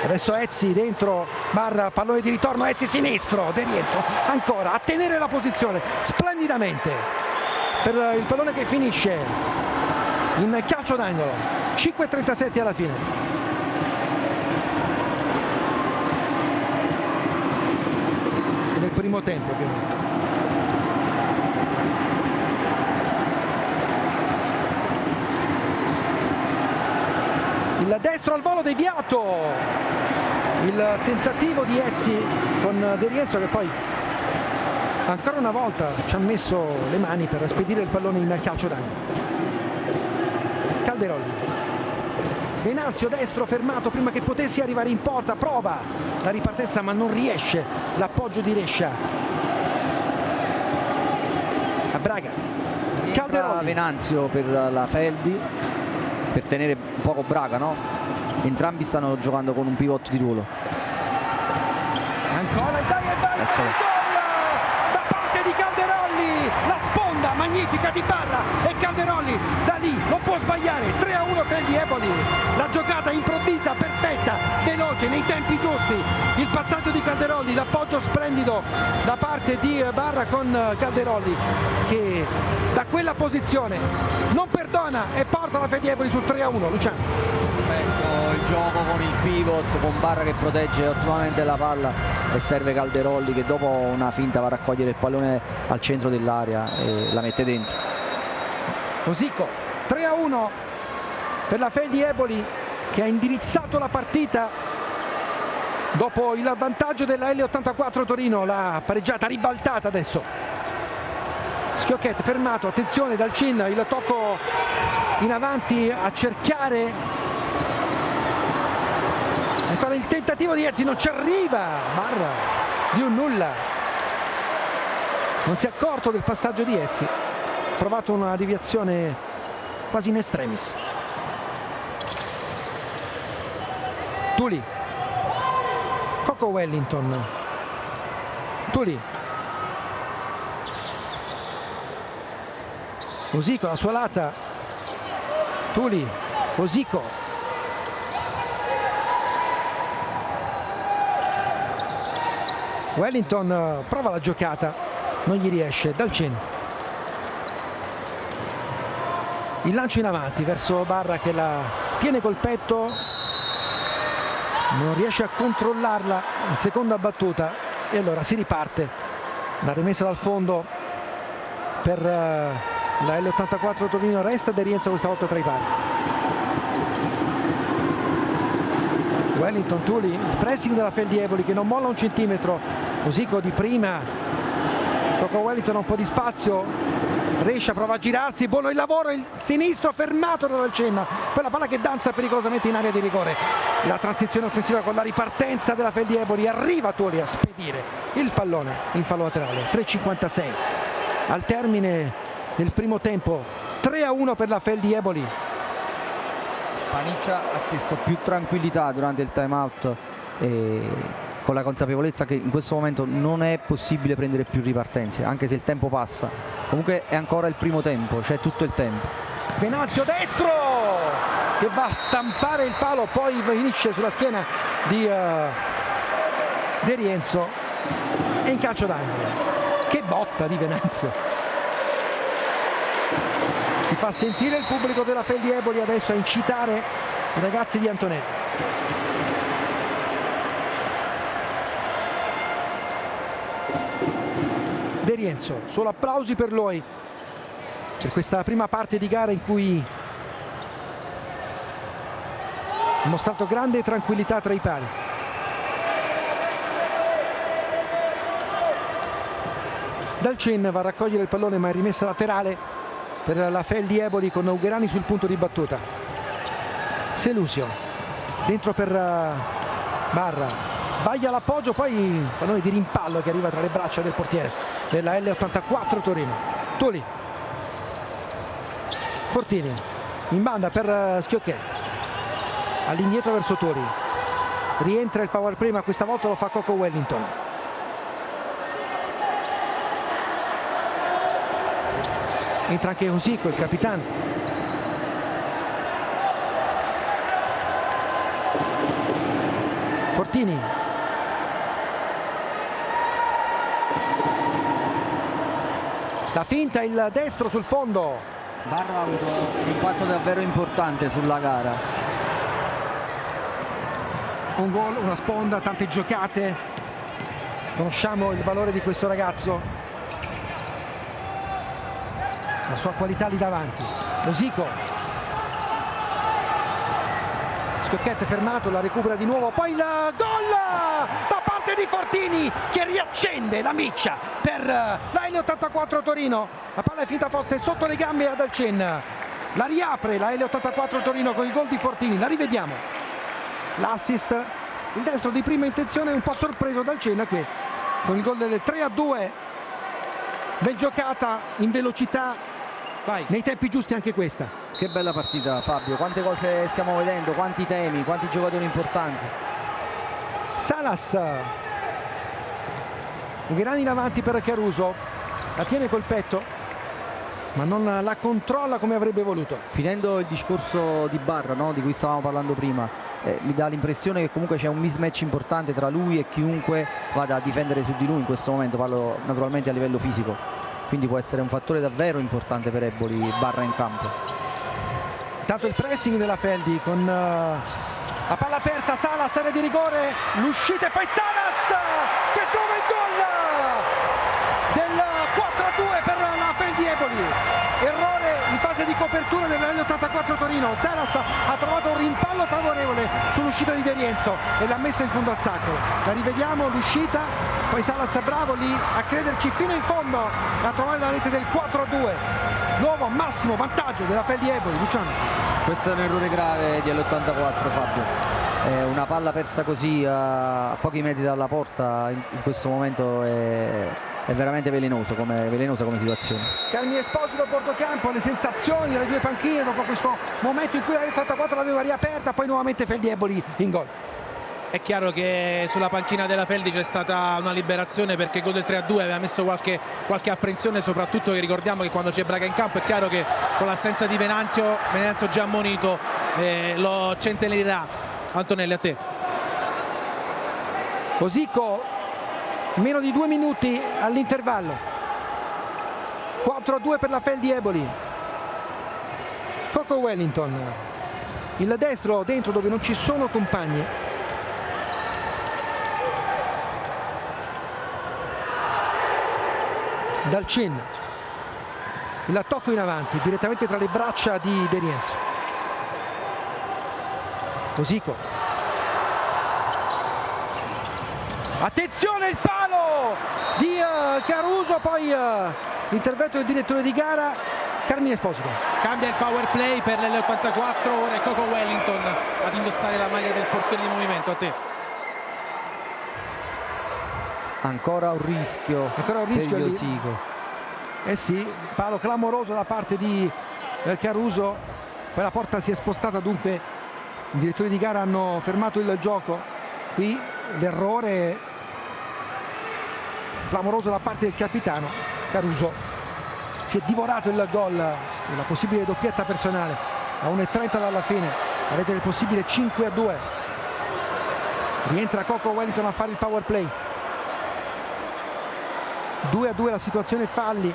Adesso Ezzi dentro, Barra, pallone di ritorno, Ezzi sinistro, De Rienzo ancora a tenere la posizione splendidamente per il pallone che finisce in calcio d'angolo. 5:37 alla fine. Nel primo tempo ovviamente. Il destro al volo deviato, il tentativo di Ezzi con De Rienzo che poi ancora una volta ci ha messo le mani per spedire il pallone in calcio d'angolo. Calderolli, Venanzio destro fermato prima che potessi arrivare in porta, prova la ripartenza ma non riesce, l'appoggio di Rescia a Braga. Calderolli, Venanzio per la Feldi per tenere un poco Braga, no? Entrambi stanno giocando con un pivot di ruolo. Ancora e dai, gol da parte di Calderolli, la sponda magnifica di Barra e Calderolli da lì non può sbagliare. 3-1 Feldi Eboli, la giocata improvvisa, perfetta, veloce, nei tempi giusti, il passaggio di Calderolli, l'appoggio splendido da parte di Barra con Calderolli che da quella posizione non perdona e porta la Feldi Eboli sul 3-1. Luciano. Il gioco con il pivot, con Barra che protegge ottimamente la palla e serve Calderolli che dopo una finta va a raccogliere il pallone al centro dell'area e la mette dentro. Osico, 3-1 per la Feldi Eboli che ha indirizzato la partita dopo il vantaggio della L84 Torino, la pareggiata ribaltata adesso. Schiocchetti fermato, attenzione dal Cin, il tocco in avanti a cercare. Ancora il tentativo di Ezzi, non ci arriva Barra di un nulla, non si è accorto del passaggio di Ezzi, ha provato una deviazione quasi in extremis. Tuli, Coco Wellington, Tuli, Osico la sua lata, Tuli, Osico, Wellington prova la giocata, non gli riesce. Dalcin, il lancio in avanti verso Barra che la tiene col petto, non riesce a controllarla in seconda battuta e allora si riparte. La rimessa dal fondo per la L84 Torino, resta De Rienzo questa volta tra i pali. Wellington, Tuli, il pressing della Fel di Eboli che non molla un centimetro. Musico di prima, Coco Wellington ha un po' di spazio, Rescia prova a girarsi, buono il lavoro, il sinistro fermato da Dalcin, quella palla che danza pericolosamente in area di rigore. La transizione offensiva con la ripartenza della Fel di Eboli, arriva Tuli a spedire il pallone in fallo laterale. 3:56 al termine del primo tempo, 3-1 per la Fel di Eboli. Paniccia ha chiesto più tranquillità durante il time out, con la consapevolezza che in questo momento non è possibile prendere più ripartenze, anche se il tempo passa. Comunque è ancora il primo tempo, c'è tutto il tempo. Venazio destro che va a stampare il palo, poi finisce sulla schiena di De Rienzo e in calcio d'angolo. Che botta di Venazio! Si fa sentire il pubblico della Fel di Eboli adesso a incitare i ragazzi di Antonelli. De Rienzo, solo applausi per lui per questa prima parte di gara in cui ha mostrato grande tranquillità tra i pali. Dalcin va a raccogliere il pallone ma è rimessa laterale per la Fel di Eboli con Ugherani sul punto di battuta. Selusio dentro per Barra, sbaglia l'appoggio, poi pallone di rimpallo che arriva tra le braccia del portiere della L84 Torino. Tuli, Fortini in banda per Schiocchetti, all'indietro verso Tuli, rientra il power play ma questa volta lo fa Coco Wellington. Entra anche Osico, il capitano. Fortini. La finta, il destro sul fondo. Barra ha avuto un impatto davvero importante sulla gara. Un gol, una sponda, tante giocate. Conosciamo il valore di questo ragazzo, la sua qualità lì davanti. Osico, Schiocchetti fermato, la recupera di nuovo, poi il gol da parte di Fortini che riaccende la miccia per la L84 Torino. La palla è finta fosse sotto le gambe ad Dalcin, la riapre la L84 Torino con il gol di Fortini. La rivediamo, l'assist, il destro di prima intenzione, un po' sorpreso Dalcin qui con il gol del 3-2. Ben giocata, in velocità. Vai. Nei tempi giusti anche questa. Che bella partita, Fabio, quante cose stiamo vedendo, quanti temi, quanti giocatori importanti. Salas, Ugherani in avanti per Caruso, la tiene col petto ma non la controlla come avrebbe voluto. Finendo il discorso di Barra, no, di cui stavamo parlando prima, mi dà l'impressione che comunque c'è un mismatch importante tra lui e chiunque vada a difendere su di lui in questo momento. Parlo naturalmente a livello fisico, quindi può essere un fattore davvero importante per Eboli, Barra in campo. Intanto il pressing della Feldi con la palla persa, Salas, area di rigore, l'uscita e poi Salas che trova il gol del 4-2 per la Feldi Eboli. Errore in fase di copertura dell'84 Torino. Salas ha trovato un rimpallo favorevole sull'uscita di De Rienzo e l'ha messa in fondo al sacco. La rivediamo, l'uscita, poi Salas bravo lì a crederci fino in fondo, a trovare la rete del 4-2. Nuovo massimo vantaggio della Feldi Eboli. Luciano, questo è un errore grave di L84, Fabio. Una palla persa così a pochi metri dalla porta in questo momento è veramente velenosa come situazione. Carmine Esposito a Portocampo, le sensazioni delle due panchine dopo questo momento in cui la L84 l'aveva riaperta, poi nuovamente Feldi Eboli in gol. È chiaro che sulla panchina della Feldi c'è stata una liberazione, perché il gol del 3-2 aveva messo qualche apprensione, soprattutto che ricordiamo che quando c'è Braga in campo è chiaro che con l'assenza di Venanzio già ammonito lo centellerà. Antonelli, a te. Osico Meno di 2 minuti all'intervallo. 4-2 per la Fel di Eboli. Coco Wellington, il destro dentro dove non ci sono compagni. Dalcin, il tocco in avanti direttamente tra le braccia di De Rienzo. Osico, attenzione il palo di Caruso, poi l'intervento del direttore di gara Carmine Esposito. Cambia il power play per l'L84, ora è Coco Wellington ad indossare la maglia del portiere di movimento. A te. Ancora un rischio per gli Osico. Eh sì, palo clamoroso da parte di Caruso, poi la porta si è spostata, dunque i direttori di gara hanno fermato il gioco. Qui l'errore clamoroso da parte del capitano. Caruso si è divorato il gol, una possibile doppietta personale a 1:30 dalla fine, la rete del possibile 5-2. Rientra Coco Wellington a fare il power play. 2-2 la situazione, falli.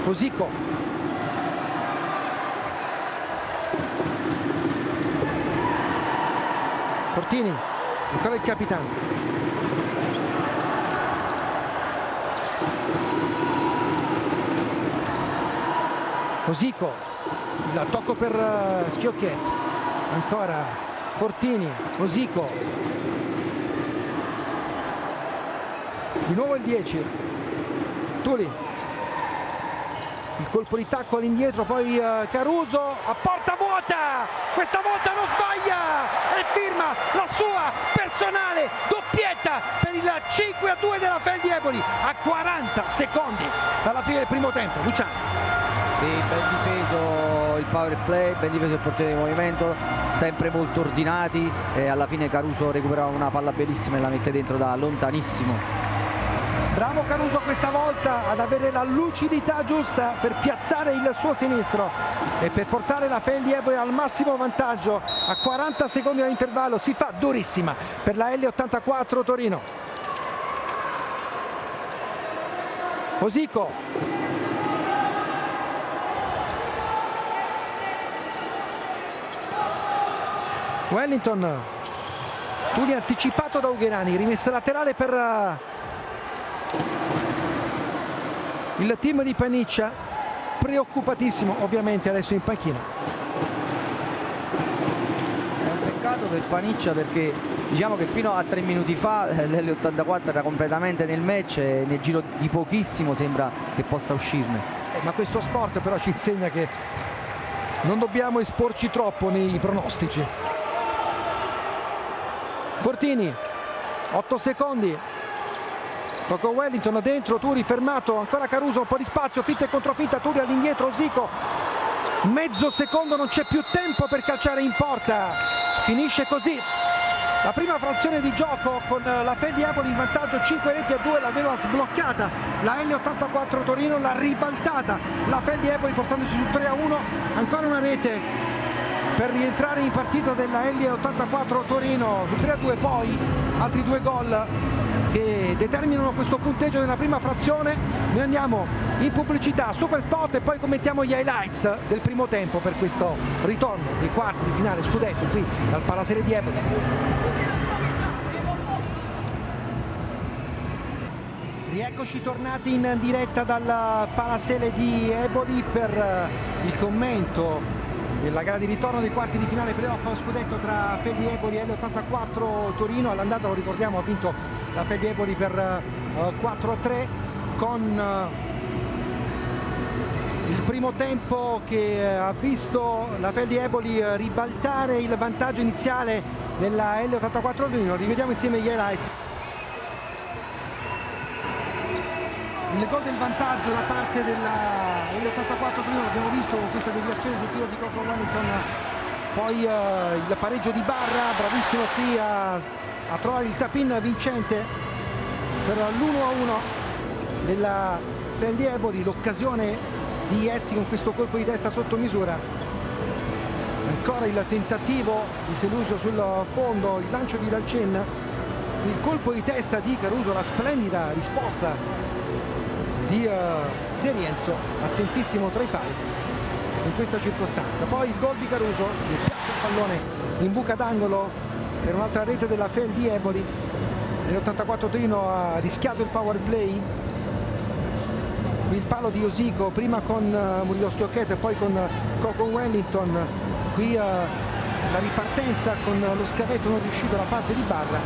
Osico, Fortini, ancora il capitano. Osico, il tocco per Schiocchetti, ancora Fortini, Osico, di nuovo il 10, Tuli, il colpo di tacco all'indietro, poi Caruso a porta vuota, questa volta non sbaglia e firma la sua personale doppietta per il 5-2 della Fel di Eboli a 40 secondi dalla fine del primo tempo. Luciano. Sì, ben difeso il power play, ben difeso il portiere di movimento, sempre molto ordinati, e alla fine Caruso recupera una palla bellissima e la mette dentro da lontanissimo. Bravo Caruso questa volta ad avere la lucidità giusta per piazzare il suo sinistro e per portare la Fel di Eboli al massimo vantaggio a 40 secondi dall'intervallo. Si fa durissima per la L84 Torino. Osico, Wellington, Tuli anticipato da Ugherani, rimessa laterale per il team di Paniccia, preoccupatissimo ovviamente adesso in panchina. È un peccato per Paniccia, perché diciamo che fino a 3 minuti fa l'L84 era completamente nel match e nel giro di pochissimo sembra che possa uscirne. Ma questo sport però ci insegna che non dobbiamo esporci troppo nei pronostici. Fortini, 8 secondi. Coco Wellington dentro, Turi fermato, ancora Caruso, un po' di spazio, finta e controfinta, Turi all'indietro, Osico, mezzo secondo, non c'è più tempo per calciare in porta, finisce così la prima frazione di gioco con la Fel di Eboli in vantaggio 5-2, l'aveva sbloccata la L84 Torino, l'ha ribaltata la Fel di Eboli portandosi su 3-1, ancora una rete per rientrare in partita della L84 Torino, 3-2, poi altri 2 gol che determinano questo punteggio nella prima frazione. Noi andiamo in pubblicità, super spot, e poi commentiamo gli highlights del primo tempo per questo ritorno dei quarti di finale scudetto qui dal Palasere di Eboli. Rieccoci tornati in diretta dal Palasere di Eboli per il commento della gara di ritorno dei quarti di finale playoff scudetto tra Fel di Eboli e L84 Torino. All'andata, lo ricordiamo, ha vinto la Fel di Eboli per 4-3 con il primo tempo che ha visto la Fel di Eboli ribaltare il vantaggio iniziale della L84 Torino. Rivediamo insieme gli highlights. Il gol del vantaggio da parte della L84 Torino l'abbiamo visto con questa deviazione sul tiro di Coco Wellington, poi il pareggio di Barra, bravissimo qui a trovare il tap-in vincente per l'1-1 della Fel di Eboli, l'occasione di Ezzi con questo colpo di testa sotto misura, ancora il tentativo di Selusio sul fondo, il lancio di Dalcin il colpo di testa di Caruso, la splendida risposta di De Rienzo, attentissimo tra i pali in questa circostanza. Poi il gol di Caruso che piazza il pallone in buca d'angolo per un'altra rete della Fel di Eboli. Nell'84 Torino ha rischiato il power play, il palo di Osico prima con Murillo Schiocchetto e poi con Coco Wellington. Qui la ripartenza con lo scavetto non riuscito da parte di Barra.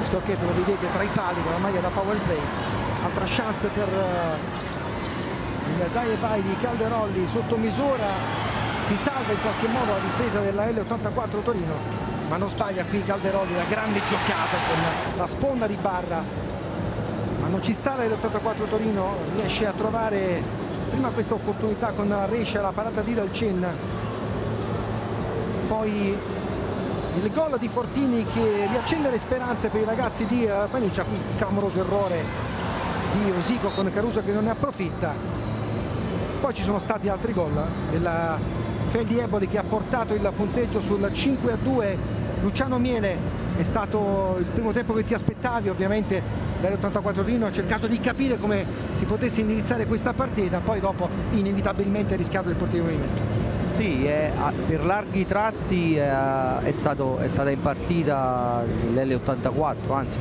Schiocchetto lo vedete tra i pali con la maglia da power play. Altra chance per il dai e vai di Calderolli sotto misura, si salva in qualche modo la difesa della L84 Torino, ma non sbaglia qui Calderolli, la grande giocata con la sponda di Barra, ma non ci sta la L84 Torino, riesce a trovare prima questa opportunità con Rescia, la parata di Dalcen, poi il gol di Fortini che riaccende le speranze per i ragazzi di Paniccia. Qui il clamoroso errore di Osico con Caruso che non ne approfitta. Poi ci sono stati altri gol della Fel di Eboli che ha portato il punteggio sul 5-2. Luciano Miele, è stato il primo tempo che ti aspettavi, ovviamente l'84 Torino ha cercato di capire come si potesse indirizzare questa partita, poi dopo inevitabilmente ha rischiato il portiere di movimento. Sì, per larghi tratti è stata impartita l'L84, anzi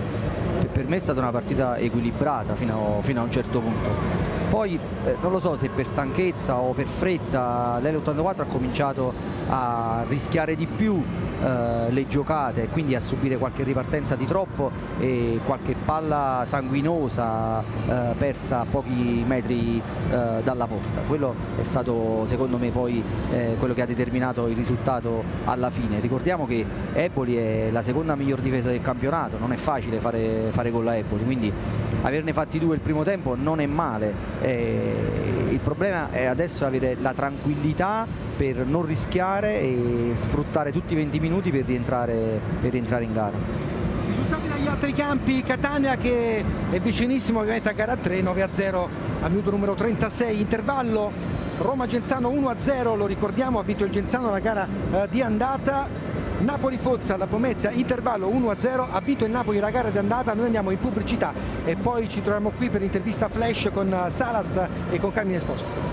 per me è stata una partita equilibrata fino a un certo punto. Poi non lo so se per stanchezza o per fretta l'L84 ha cominciato a rischiare di più le giocate, quindi a subire qualche ripartenza di troppo e qualche palla sanguinosa persa a pochi metri dalla porta. Quello è stato secondo me poi quello che ha determinato il risultato alla fine. Ricordiamo che Eboli è la seconda miglior difesa del campionato, non è facile fare gol a Eboli, quindi averne fatti 2 il primo tempo non è male. Il problema è adesso avere la tranquillità per non rischiare e sfruttare tutti i 20 minuti per rientrare in gara. Risultati dagli altri campi: Catania che è vicinissimo ovviamente a gara 3, 9-0 al minuto numero 36, intervallo Roma-Genzano 1-0, lo ricordiamo, ha vinto il Genzano la gara di andata. Napoli-Foggia alla Pomezia, intervallo 1-0, ha vinto il Napoli la gara di andata. Noi andiamo in pubblicità e poi ci troviamo qui per l'intervista flash con Salas e con Carmine Esposito.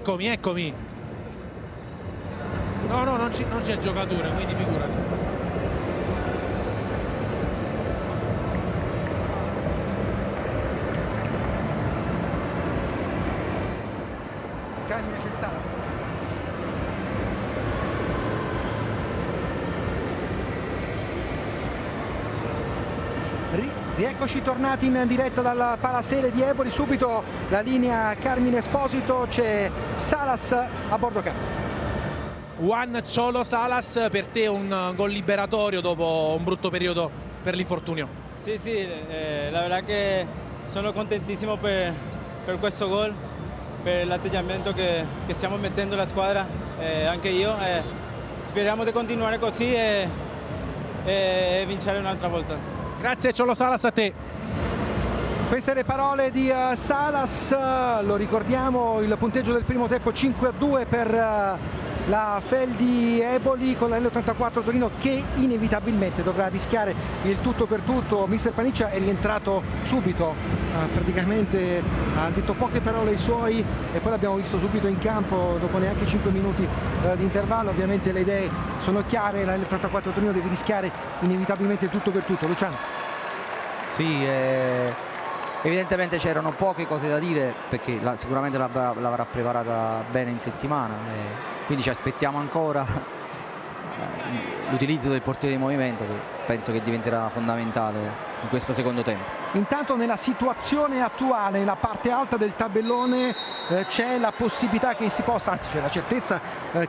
Eccomi. No, non c'è giocatura, quindi figurati. Carmine, c'è Salas. Rieccoci tornati in diretta dalla Palasele di Eboli, subito la linea Carmine Esposito, c'è Salas a bordo campo. Juan Cholo Salas, per te un gol liberatorio dopo un brutto periodo per l'infortunio? Sì, la verdad che sono contentissimo per questo gol, per l'atteggiamento che stiamo mettendo la squadra, anche io. Speriamo di continuare così e vincere un'altra volta. Grazie Cholo Salas, a te. Queste le parole di Salas, lo ricordiamo, il punteggio del primo tempo 5-2 per la Fel di Eboli con la L84 Torino che inevitabilmente dovrà rischiare il tutto per tutto. Mister Paniccia è rientrato subito, praticamente ha detto poche parole ai suoi e poi l'abbiamo visto subito in campo dopo neanche 5 minuti di intervallo. Ovviamente le idee sono chiare, la L84 Torino deve rischiare inevitabilmente il tutto per tutto. Luciano. Sì, evidentemente c'erano poche cose da dire perché sicuramente l'avrà preparata bene in settimana, quindi ci aspettiamo ancora l'utilizzo del portiere di movimento che penso che diventerà fondamentale in questo secondo tempo. Intanto nella situazione attuale, nella parte alta del tabellone, c'è la possibilità che si possa, anzi c'è la certezza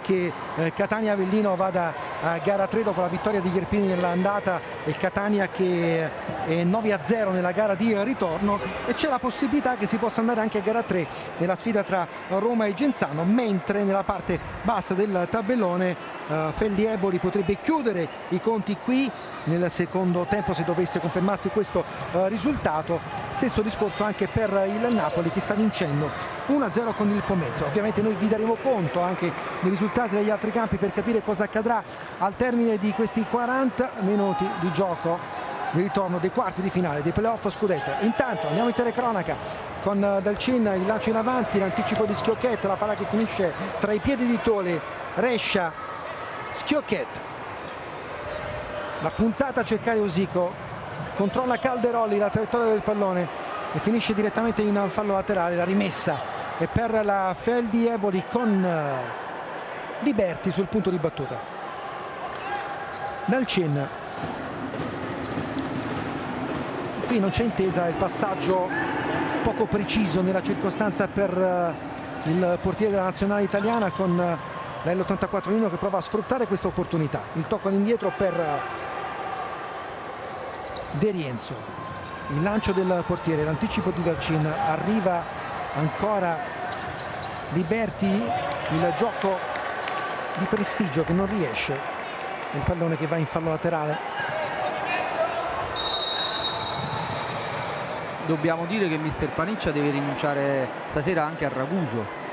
che Catania Avellino vada a gara 3 dopo la vittoria di Ierpini nell'andata, e il Catania che è 9-0 nella gara di ritorno, e c'è la possibilità che si possa andare anche a gara 3 nella sfida tra Roma e Genzano, mentre nella parte bassa del tabellone Felli Eboli potrebbe chiudere i conti qui nel secondo tempo se dovesse confermarsi questo risultato. Stesso discorso anche per il Napoli, che sta vincendo 1-0 con il Pomezia. Ovviamente noi vi daremo conto anche dei risultati degli altri campi per capire cosa accadrà al termine di questi 40 minuti di gioco di ritorno dei quarti di finale dei playoff scudetto. Intanto andiamo in telecronaca con Dalcin, il lancio in avanti, l'anticipo di Schiocchet, la palla che finisce tra i piedi di Toli, Rescia, Schiocchet, la puntata a cercare Usico, controlla Calderoli la traiettoria del pallone e finisce direttamente in fallo laterale. La rimessa è per la Feldi Eboli con Liberti sul punto di battuta. Dalcin, qui non c'è intesa, il passaggio poco preciso nella circostanza per il portiere della nazionale italiana, con la L84 Nino che prova a sfruttare questa opportunità. Il tocco all'indietro per De Rienzo, il lancio del portiere, l'anticipo di Dalcin, arriva ancora Liberti, il gioco di prestigio che non riesce, il pallone che va in fallo laterale. Dobbiamo dire che mister Paniccia deve rinunciare stasera anche a Raguso,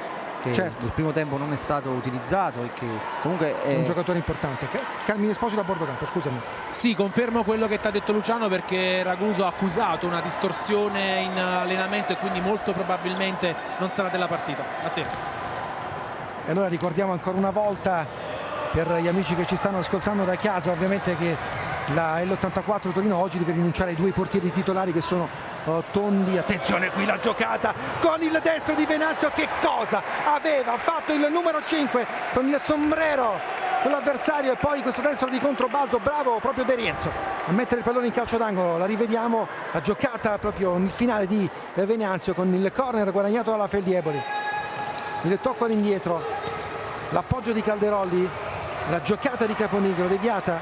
che certo, nel primo tempo non è stato utilizzato e che comunque è un giocatore importante. Carmine Esposito a bordo campo, scusami. Sì, confermo quello che ti ha detto Luciano, perché Raguso ha accusato una distorsione in allenamento e quindi molto probabilmente non sarà della partita. A te. E allora ricordiamo ancora una volta per gli amici che ci stanno ascoltando da casa, ovviamente, che la L84 Torino oggi deve rinunciare ai due portieri titolari che sono Tondi. Attenzione qui la giocata con il destro di Venanzio, che cosa aveva fatto il numero 5 con il sombrero sull'avversario, e poi questo destro di controbalzo, bravo proprio De Rienzo a mettere il pallone in calcio d'angolo. La rivediamo, la giocata proprio nel finale di Venanzio con il corner guadagnato dalla Feldi Eboli, il tocco all'indietro, l'appoggio di Calderoli, la giocata di Caponigro deviata,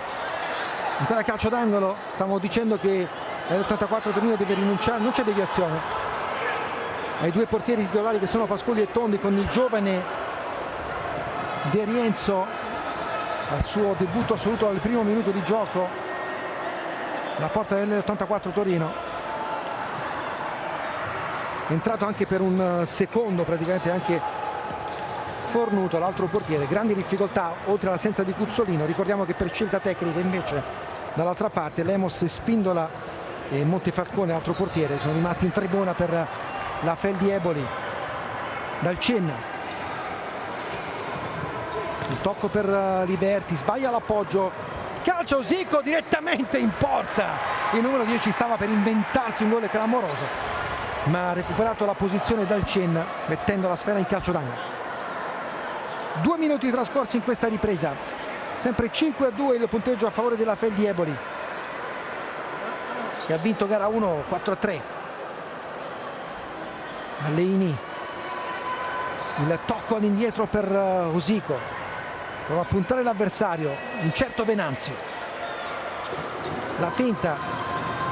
ancora calcio d'angolo. Stiamo dicendo che l'84 Torino deve rinunciare, non c'è deviazione, ai due portieri titolari che sono Pascoli e Tondi, con il giovane De Rienzo al suo debutto assoluto al primo minuto di gioco alla porta dell'84 Torino. È entrato anche per un secondo praticamente anche Fornuto, l'altro portiere. Grandi difficoltà oltre all'assenza di Cuzzolino. Ricordiamo che per scelta tecnica invece dall'altra parte Lemos e Spindola e Montefalcone, altro portiere, sono rimasti in tribuna per la Feldi Eboli. Dalcin, il tocco per Liberti, sbaglia l'appoggio, calcio Usico direttamente in porta. Il numero 10 stava per inventarsi un gol clamoroso, ma ha recuperato la posizione Dalcin mettendo la sfera in calcio d'angolo. 2 minuti trascorsi in questa ripresa, sempre 5-2 il punteggio a favore della Feldi Eboli, che ha vinto gara 1 4-3. Alleini, il tocco all'indietro per Usico, prova a puntare l'avversario, un certo Venanzio, la finta,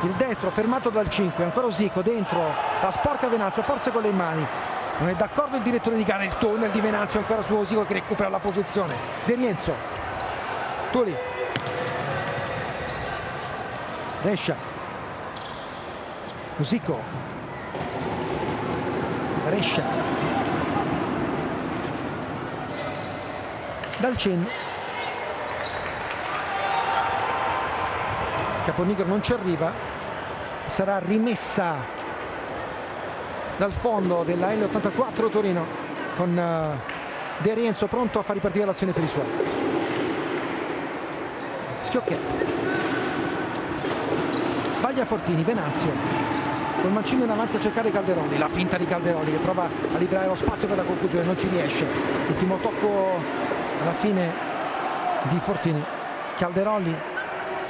il destro fermato dal 5, ancora Usico dentro, la sporca Venanzio, forse con le mani, non è d'accordo il direttore di gara, il tunnel di Venanzio ancora su Usico che recupera la posizione. De Rienzo, Tuli, Rescia, Usico, Rescia, Dalcin, Caponigro non ci arriva, sarà rimessa dal fondo della L84 Torino con De Rienzo pronto a far ripartire l'azione per i suoi. Schiocchet, sbaglia Fortini, Venanzio col mancino in avanti a cercare Calderoli, la finta di Calderoli che prova a liberare lo spazio per la conclusione, non ci riesce. Ultimo tocco alla fine di Fortini, Calderoli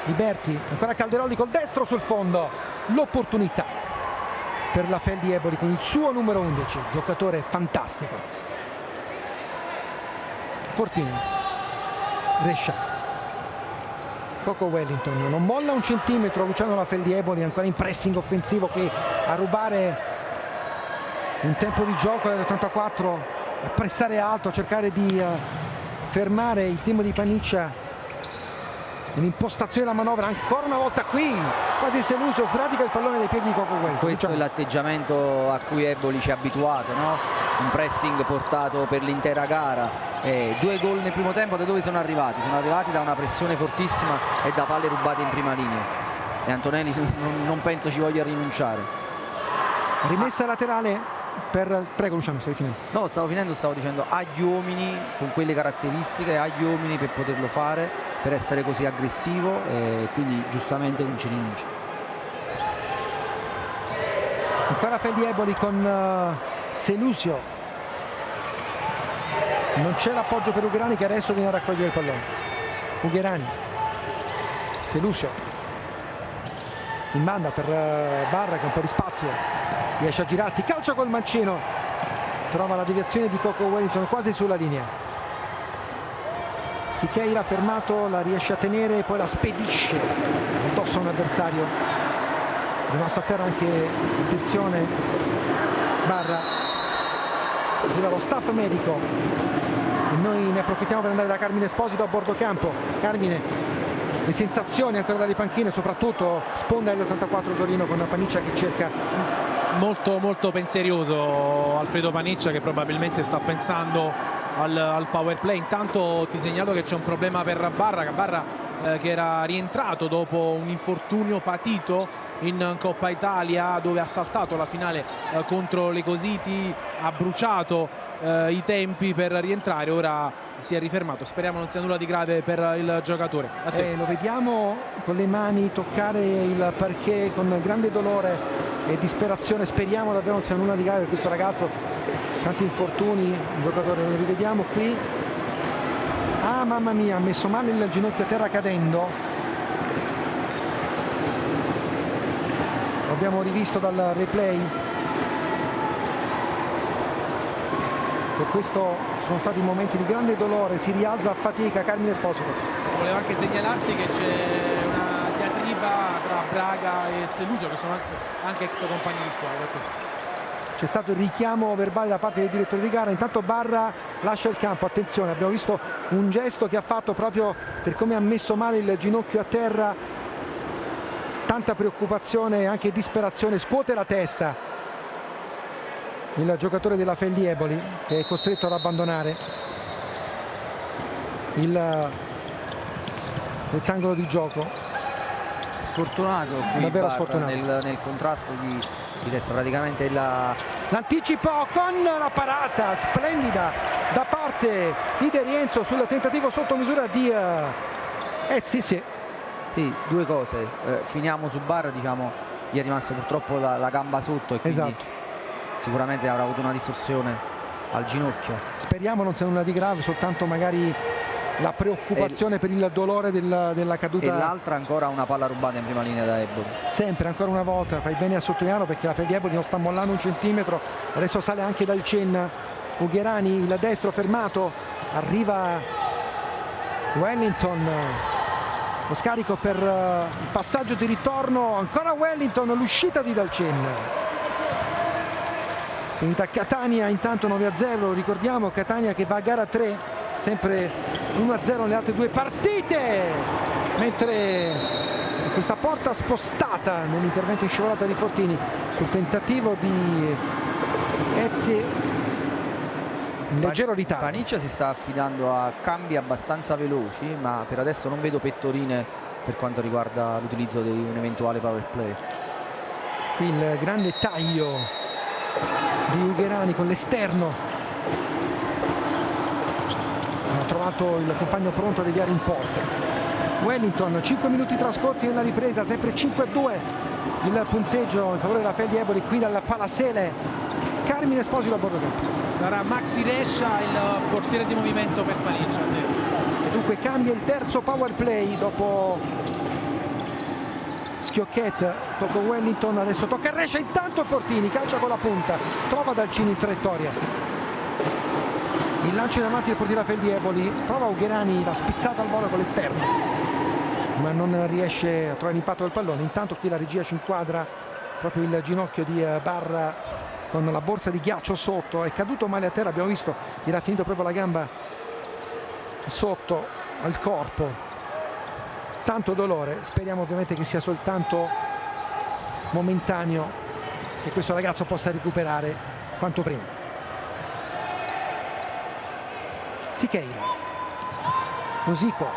Liberti, ancora Calderoli col destro sul fondo, l'opportunità per la Fel di Eboli con il suo numero 11, giocatore fantastico. Fortini, Rescia, Coco Wellington, non molla un centimetro Luciano La Fel di Eboli, ancora in pressing offensivo qui a rubare un tempo di gioco all'84, a pressare alto, a cercare di fermare il team di Paniccia. L'impostazione della manovra ancora una volta qui, quasi Selusio sradica il pallone dai piedi di Coco Wellington. Questo è l'atteggiamento a cui Eboli ci ha abituato, no? Un pressing portato per l'intera gara, 2 gol nel primo tempo. Da dove sono arrivati? Sono arrivati da una pressione fortissima e da palle rubate in prima linea, e Antonelli non penso ci voglia rinunciare. Rimessa laterale per... Prego Luciano, stavi finendo? No, stavo finendo, stavo dicendo, ha gli uomini con quelle caratteristiche, ha gli uomini per poterlo fare, per essere così aggressivo, e quindi giustamente non ci rinuncia. Ancora Fel di Eboli con Selusio, non c'è l'appoggio per Ugherani che adesso viene a raccogliere il pallone. Ugherani, Selusio in banda per Barra che ha un po' di spazio, riesce a girarsi, calcio col mancino, trova la deviazione di Coco Wellington quasi sulla linea. Siqueira fermato, la riesce a tenere e poi la spedisce addosso a un avversario, rimasto a terra anche, attenzione, Barra. Arriva lo staff medico e noi ne approfittiamo per andare da Carmine Esposito a bordo campo. Carmine, le sensazioni ancora dalle panchine, soprattutto sponda L84 Torino con Paniccia che cerca. Molto pensierioso Alfredo Paniccia, che probabilmente sta pensando al power play. Intanto ti segnalo che c'è un problema per Barra, che era rientrato dopo un infortunio patito in Coppa Italia, dove ha saltato la finale contro l'Ecositi, ha bruciato i tempi per rientrare, ora si è rifermato. Speriamo non sia nulla di grave per il giocatore. Lo vediamo con le mani toccare il parquet con grande dolore e disperazione. Speriamo davvero non sia nulla di grave per questo ragazzo, tanti infortuni, un giocatore. Lo rivediamo qui. Ah, mamma mia, ha messo male il ginocchio a terra cadendo. Lo abbiamo rivisto dal replay. Per questo sono stati momenti di grande dolore, si rialza a fatica Carmine Esposito. Volevo anche segnalarti che c'è una diatriba tra Braga e Selusio, che sono anche ex compagni di squadra. C'è stato il richiamo verbale da parte del direttore di gara. Intanto Barra lascia il campo, attenzione, abbiamo visto un gesto che ha fatto proprio per come ha messo male il ginocchio a terra, tanta preoccupazione e anche disperazione, scuote la testa il giocatore della Fel di Eboli, che è costretto ad abbandonare il rettangolo di gioco. Sfortunato qui davvero Barra, sfortunato nel contrasto di testa, praticamente l'anticipo con la parata splendida da parte di De Rienzo sul tentativo sotto misura di Ezzi. Sì, due cose, finiamo su Barra, diciamo, gli è rimasto purtroppo la gamba sotto e quindi esatto, sicuramente avrà avuto una distorsione al ginocchio. Speriamo non sia nulla di grave, soltanto magari la preoccupazione per il dolore della caduta. E l'altra ancora una palla rubata in prima linea da Eboli. Sempre, ancora una volta, fai bene a sottolinearlo perché la Fel di Eboli non sta mollando un centimetro. Adesso sale anche dal Cenna Ugherani, il destro fermato, arriva Wellington, lo scarico per il passaggio di ritorno, ancora Wellington, l'uscita di Dalcen. Finita Catania intanto 9-0, ricordiamo Catania che va a gara 3, sempre 1-0 nelle altre due partite, mentre questa porta spostata nell'intervento in scivolata di Fortini sul tentativo di Ezzi, in leggero ritardo. Paniccia si sta affidando a cambi abbastanza veloci, ma per adesso non vedo pettorine per quanto riguarda l'utilizzo di un eventuale power play. Qui il grande taglio di Ugherani con l'esterno, ha trovato il compagno pronto a deviare in porta. Wellington, 5 minuti trascorsi nella ripresa, sempre 5-2 il punteggio in favore della Fel di Eboli qui dal Palasele. Carmine Esposito a bordo campo. Sarà Maxi Rescia il portiere di movimento per Paniccia. E dunque cambia il terzo power play dopo Schiocchet, Coco Wellington, adesso tocca a Rescia, intanto Fortini calcia con la punta, trova Dalcini in traiettoria. Il lancio in avanti del portiere Feldi Eboli, prova Ugherani, la spizzata al volo con l'esterno, ma non riesce a trovare l'impatto del pallone. Intanto qui la regia ci inquadra proprio il ginocchio di Barra con la borsa di ghiaccio sotto, è caduto male a terra, abbiamo visto, gli era finito proprio la gamba sotto al corpo. Tanto dolore, speriamo ovviamente che sia soltanto momentaneo, che questo ragazzo possa recuperare quanto prima. Siqueira, Musico,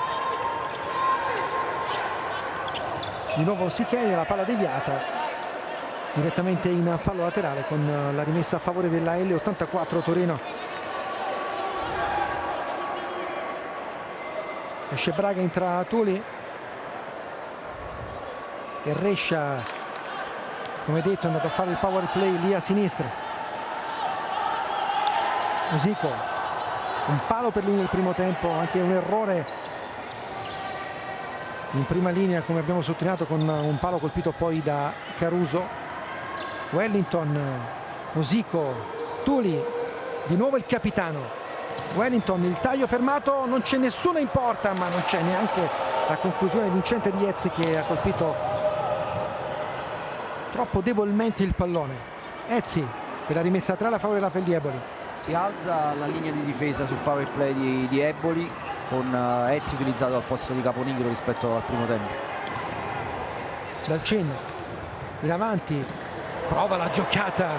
di nuovo Siqueira, la palla deviata direttamente in fallo laterale con la rimessa a favore della L84 Torino. Esce Braga, entra Tuli e Rescia, come detto, è andato a fare il power play lì a sinistra. Musico, un palo per lui nel primo tempo, anche un errore in prima linea, come abbiamo sottolineato, con un palo colpito poi da Caruso. Wellington, Musico, Tuli, di nuovo il capitano. Wellington, il taglio fermato, non c'è nessuno in porta, ma non c'è neanche la conclusione vincente di Ezzi, che ha colpito troppo debolmente il pallone. Ezzi per la rimessa tra la favore della Feldi Eboli. Si alza la linea di difesa sul power play di Eboli, con Ezzi utilizzato al posto di Caponigro rispetto al primo tempo. Dalcin in avanti, prova la giocata,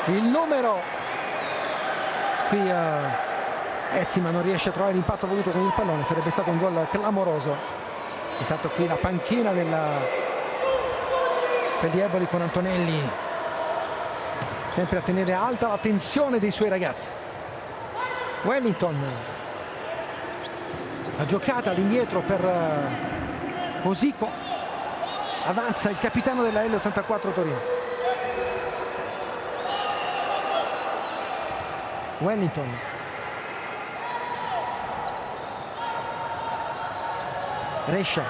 il numero qui Ezzi, ma non riesce a trovare l'impatto voluto con il pallone, sarebbe stato un gol clamoroso. Intanto qui la panchina della Feldi Eboli con Antonelli sempre a tenere alta la tensione dei suoi ragazzi. Wellington, la giocata all'indietro per Musico, avanza il capitano della L84 Torino. Wellington, Rescia,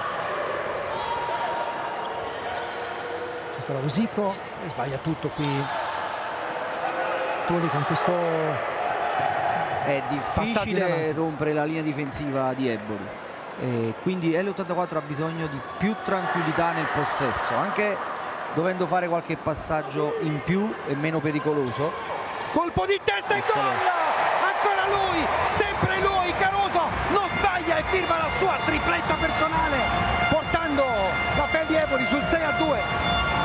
ancora Musico, e sbaglia tutto qui Tuli con questo. È difficile rompere la linea difensiva di Eboli, e quindi L84 ha bisogno di più tranquillità nel possesso, anche dovendo fare qualche passaggio in più e meno pericoloso. Colpo di testa e gol! Ancora lui, sempre lui, Caruso non sbaglia e firma la sua tripletta personale, portando la Feldi Eboli sul 6-2.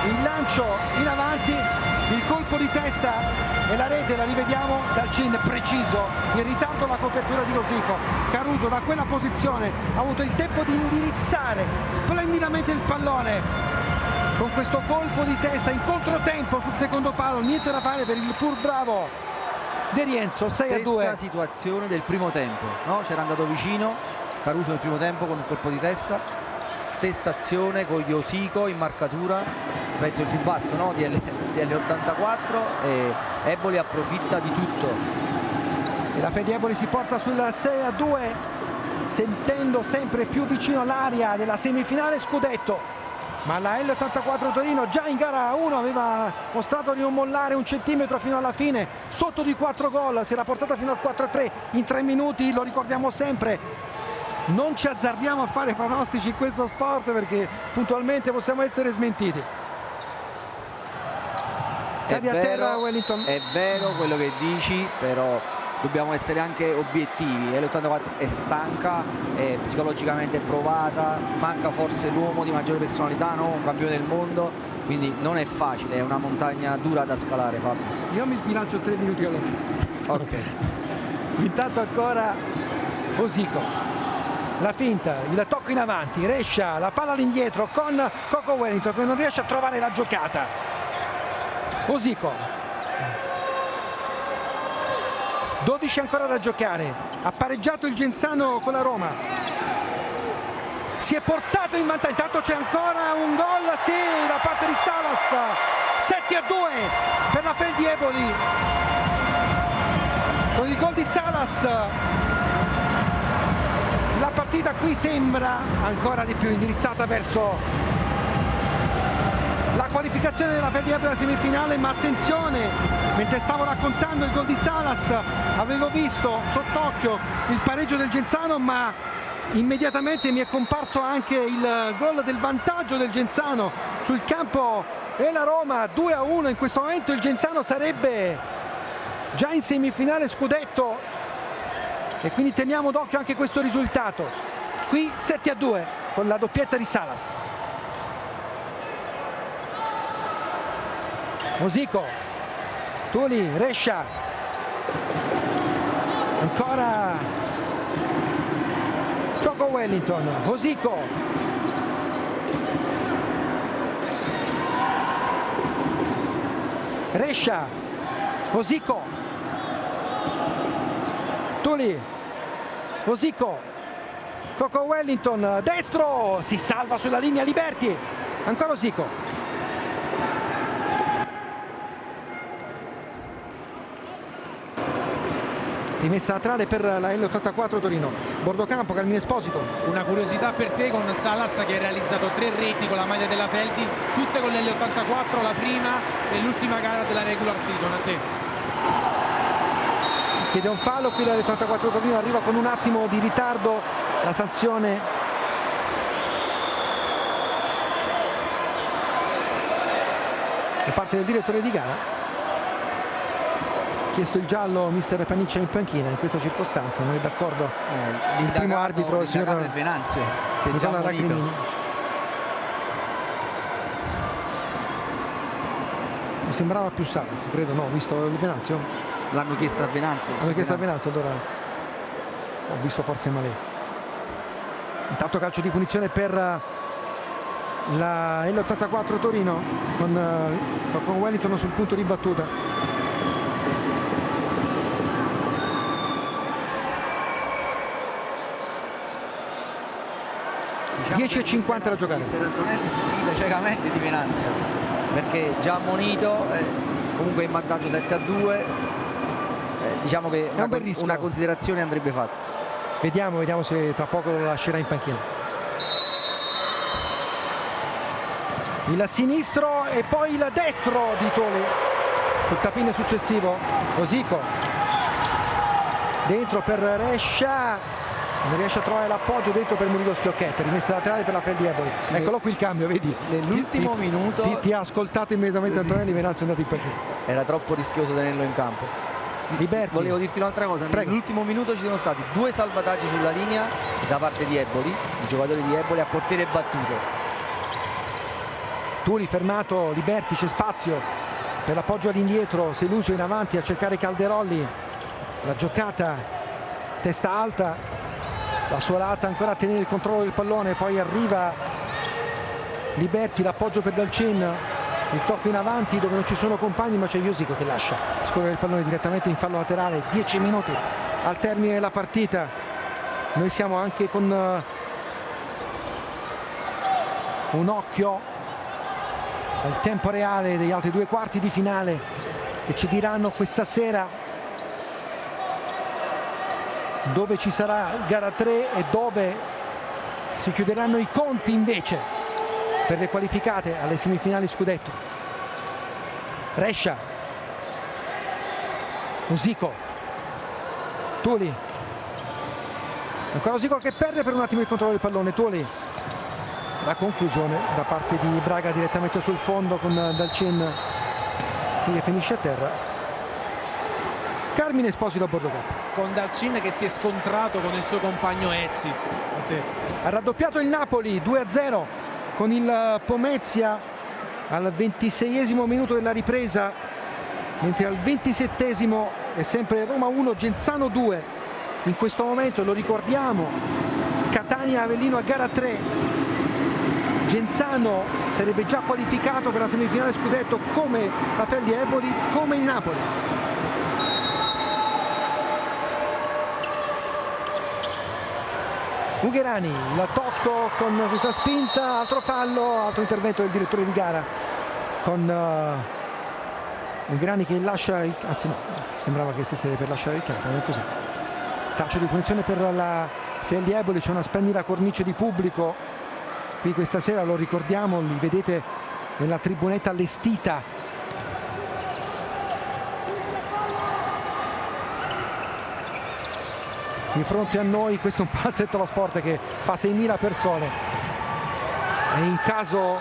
Il lancio in avanti, il colpo di testa e la rete la rivediamo. Dalcin preciso, in ritardo la copertura di Musico. Caruso da quella posizione ha avuto il tempo di indirizzare splendidamente il pallone con questo colpo di testa in controtempo sul secondo palo. Niente da fare per il pur bravo De Rienzo. 6-2. Stessa situazione del primo tempo, no? C'era andato vicino Caruso nel primo tempo con il colpo di testa, stessa azione con Josico in marcatura, prezzo il più basso, no? di L84, e Eboli approfitta di tutto. E la Feldi Eboli si porta sul 6-2, sentendo sempre più vicino all'area della semifinale scudetto. Ma la L84 Torino già in gara 1 aveva mostrato di non mollare un centimetro fino alla fine, sotto di 4 gol, si era portata fino al 4-3 in 3 minuti, lo ricordiamo sempre. Non ci azzardiamo a fare pronostici in questo sport perché puntualmente possiamo essere smentiti. Cade a terra Wellington. È vero quello che dici, però dobbiamo essere anche obiettivi. L84 è stanca, è psicologicamente provata, manca forse l'uomo di maggiore personalità, no? Un campione del mondo, quindi non è facile, è una montagna dura da scalare, Fabio. Io mi sbilancio 3 minuti alla fine. Ok. Intanto ancora Musico, la finta, il tocco in avanti, Rescia, la palla all'indietro con Coco Wellington che non riesce a trovare la giocata. Musico, 12 ancora da giocare, ha pareggiato il Genzano con la Roma, si è portato in vantaggio, intanto c'è ancora un gol, sì, da parte di Salas. 7-2 per la Feldi Eboli con il gol di Salas. La partita qui sembra ancora di più indirizzata verso la qualificazione della Feldi Eboli alla semifinale, ma attenzione, mentre stavo raccontando il gol di Salas avevo visto sott'occhio il pareggio del Genzano, ma immediatamente mi è comparso anche il gol del vantaggio del Genzano sul campo e la Roma 2-1. In questo momento il Genzano sarebbe già in semifinale scudetto e quindi teniamo d'occhio anche questo risultato. Qui 7-2 con la doppietta di Salas. Mosico, Tuli, Rescia, ancora Coco Wellington, Mosico, Rescia, Mosico, Tuli, Mosico, Coco Wellington, destro, si salva sulla linea Liberti, ancora Mosico. Rimessa laterale per la L84 Torino. Bordocampo, Carmine Esposito. Una curiosità per te con Salas che ha realizzato 3 reti con la maglia della Feldi, tutte con l'L84, la prima e l'ultima gara della regular season. A te. Chiede un fallo, qui la L84 Torino arriva con un attimo di ritardo, la sanzione da parte del direttore di gara. Chiesto il giallo mister Paniccia in panchina in questa circostanza, non è d'accordo il primo arbitro, il signor Venanzio, che è già Nicola ammonito. Lacrimini. Mi sembrava più Salas, credo, no, visto il Venanzio. L'hanno chiesto a Venanzio. L'hanno chiesto a Venanzio, allora ho visto forse male. Intanto calcio di punizione per la L84 Torino con Wellington sul punto di battuta. 10:50 da giocare. Mister Antonelli si fida ciecamente di Venanzio perché già ammonito, comunque in vantaggio 7-2, diciamo che una considerazione andrebbe fatta. Vediamo se tra poco lo lascerà in panchina. Il sinistro e poi il destro di Toli sul tapin successivo. Mosico dentro per Rescia, non riesce a trovare l'appoggio dentro per Murillo Schiocchetto, rimessa laterale per la Feldi Eboli. Eccolo qui il cambio, vedi? Nell'ultimo minuto ti ha ascoltato immediatamente Antonelli, Venanzio è andato in panchina. Era troppo rischioso tenerlo in campo. Liberti. Volevo dirti un'altra cosa, nell'ultimo minuto ci sono stati 2 salvataggi sulla linea da parte di Eboli, i giocatori di Eboli a portiere battuto. Tuli fermato, Liberti, c'è spazio per l'appoggio all'indietro, Selusio in avanti a cercare Calderolli, la giocata testa alta, la suolata ancora a tenere il controllo del pallone, poi arriva Liberti, l'appoggio per Dalcin, il tocco in avanti dove non ci sono compagni ma c'è Josico che lascia scorrere il pallone direttamente in fallo laterale. 10 minuti al termine della partita, noi siamo anche con un occhio al tempo reale degli altri 2 quarti di finale che ci diranno questa sera dove ci sarà gara 3 e dove si chiuderanno i conti invece per le qualificate alle semifinali scudetto. Rescia, Mosico, Tuli, ancora Mosico che perde per un attimo il controllo del pallone. Tuli, la conclusione da parte di Braga direttamente sul fondo con Dalcin che finisce a terra. Carmine Esposito a Bordocampo. Con Dalcin che si è scontrato con il suo compagno Ezzi. Ha raddoppiato il Napoli 2-0 con il Pomezia al 26esimo minuto della ripresa, mentre al 27esimo è sempre Roma 1 Genzano 2. In questo momento, lo ricordiamo, Catania Avellino a gara 3. Genzano sarebbe già qualificato per la semifinale scudetto come la Feldi Eboli, come il Napoli. Ugherani, il tocco con questa spinta, altro fallo, altro intervento del direttore di gara con Ugherani che lascia il campo, anzi no, sembrava che stesse per lasciare il campo, non è così. Calcio di punizione per la Feldi Eboli, c'è una splendida cornice di pubblico qui questa sera, lo ricordiamo, li vedete nella tribunetta allestita. Di fronte a noi questo è un palazzetto allo sport che fa 6.000 persone e in caso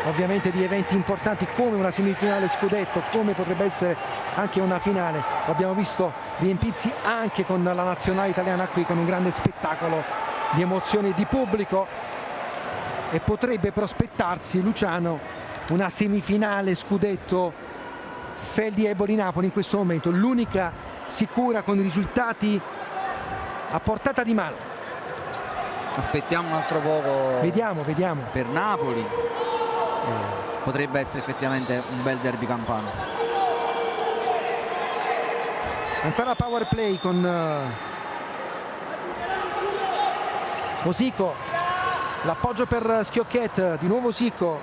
ovviamente di eventi importanti come una semifinale scudetto, come potrebbe essere anche una finale, lo abbiamo visto riempirsi anche con la nazionale italiana qui, con un grande spettacolo di emozioni e di pubblico, e potrebbe prospettarsi, Luciano, una semifinale scudetto Feldi-Eboli-Napoli in questo momento, l'unica sicura con i risultati a portata di mano. Aspettiamo un altro poco. Vediamo per Napoli, potrebbe essere effettivamente un bel derby campano. Ancora power play con Osico, l'appoggio per Schiocchet, di nuovo Osico.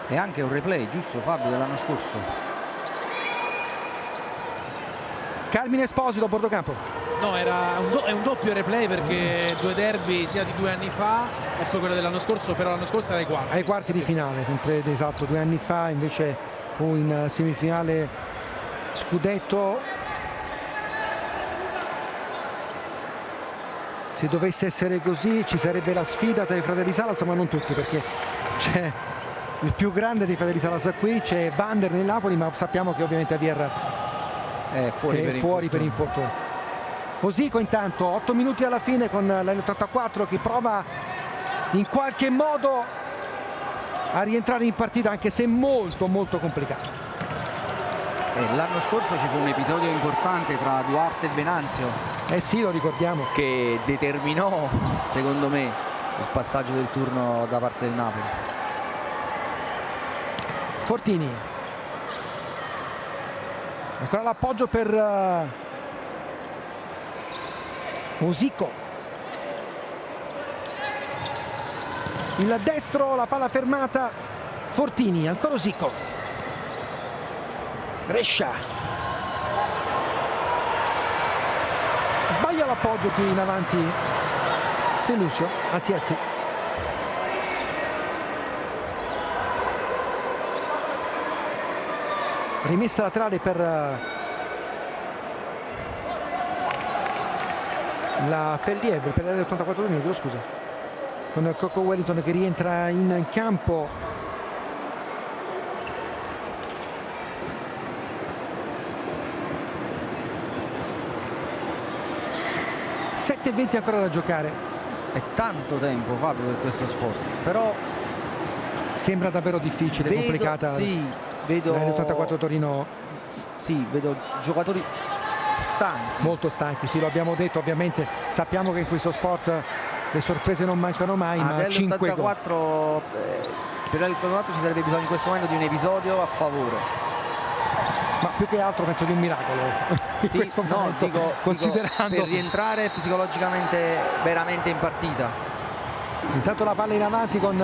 E anche un replay, giusto Fabio, dell'anno scorso. Carmine Esposito a bordo campo. No, è un doppio replay perché due derby sia di 2 anni fa e poi quello dell'anno scorso, però l'anno scorso era ai quarti. Ai quarti di finale, mentre esatto 2 anni fa invece fu in semifinale scudetto. Se dovesse essere così ci sarebbe la sfida tra i fratelli Salas, ma non tutti, perché c'è il più grande dei fratelli Salas qui, c'è Vander nel Napoli, ma sappiamo che ovviamente Avier è fuori per infortunio. Osico intanto 8 minuti alla fine con l'84 che prova in qualche modo a rientrare in partita, anche se molto complicato. L'anno scorso ci fu un episodio importante tra Duarte e Venanzio. Sì, lo ricordiamo. Che determinò, secondo me, il passaggio del turno da parte del Napoli. Fortini. Ancora l'appoggio per Osico. Il destro, la palla fermata. Fortini, ancora Osico. Brescia. Sbaglia l'appoggio qui in avanti Selusio, anzi rimessa laterale per la Feldi-Eboli, per l'84 minuti, scusa, con Coco Wellington che rientra in campo. Sette 20 ancora da giocare. È tanto tempo, Fabio, per questo sport, però sembra davvero difficile, complicata. Sì, vedo l'84 Torino. Sì, vedo giocatori stanchi, molto stanchi, sì, lo abbiamo detto, ovviamente sappiamo che in questo sport le sorprese non mancano mai, ma 5 gol. Per l'84 ci sarebbe bisogno in questo momento di un episodio a favore. Ma più che altro penso di un miracolo in questo momento, considerando per rientrare psicologicamente veramente in partita. Intanto la palla in avanti con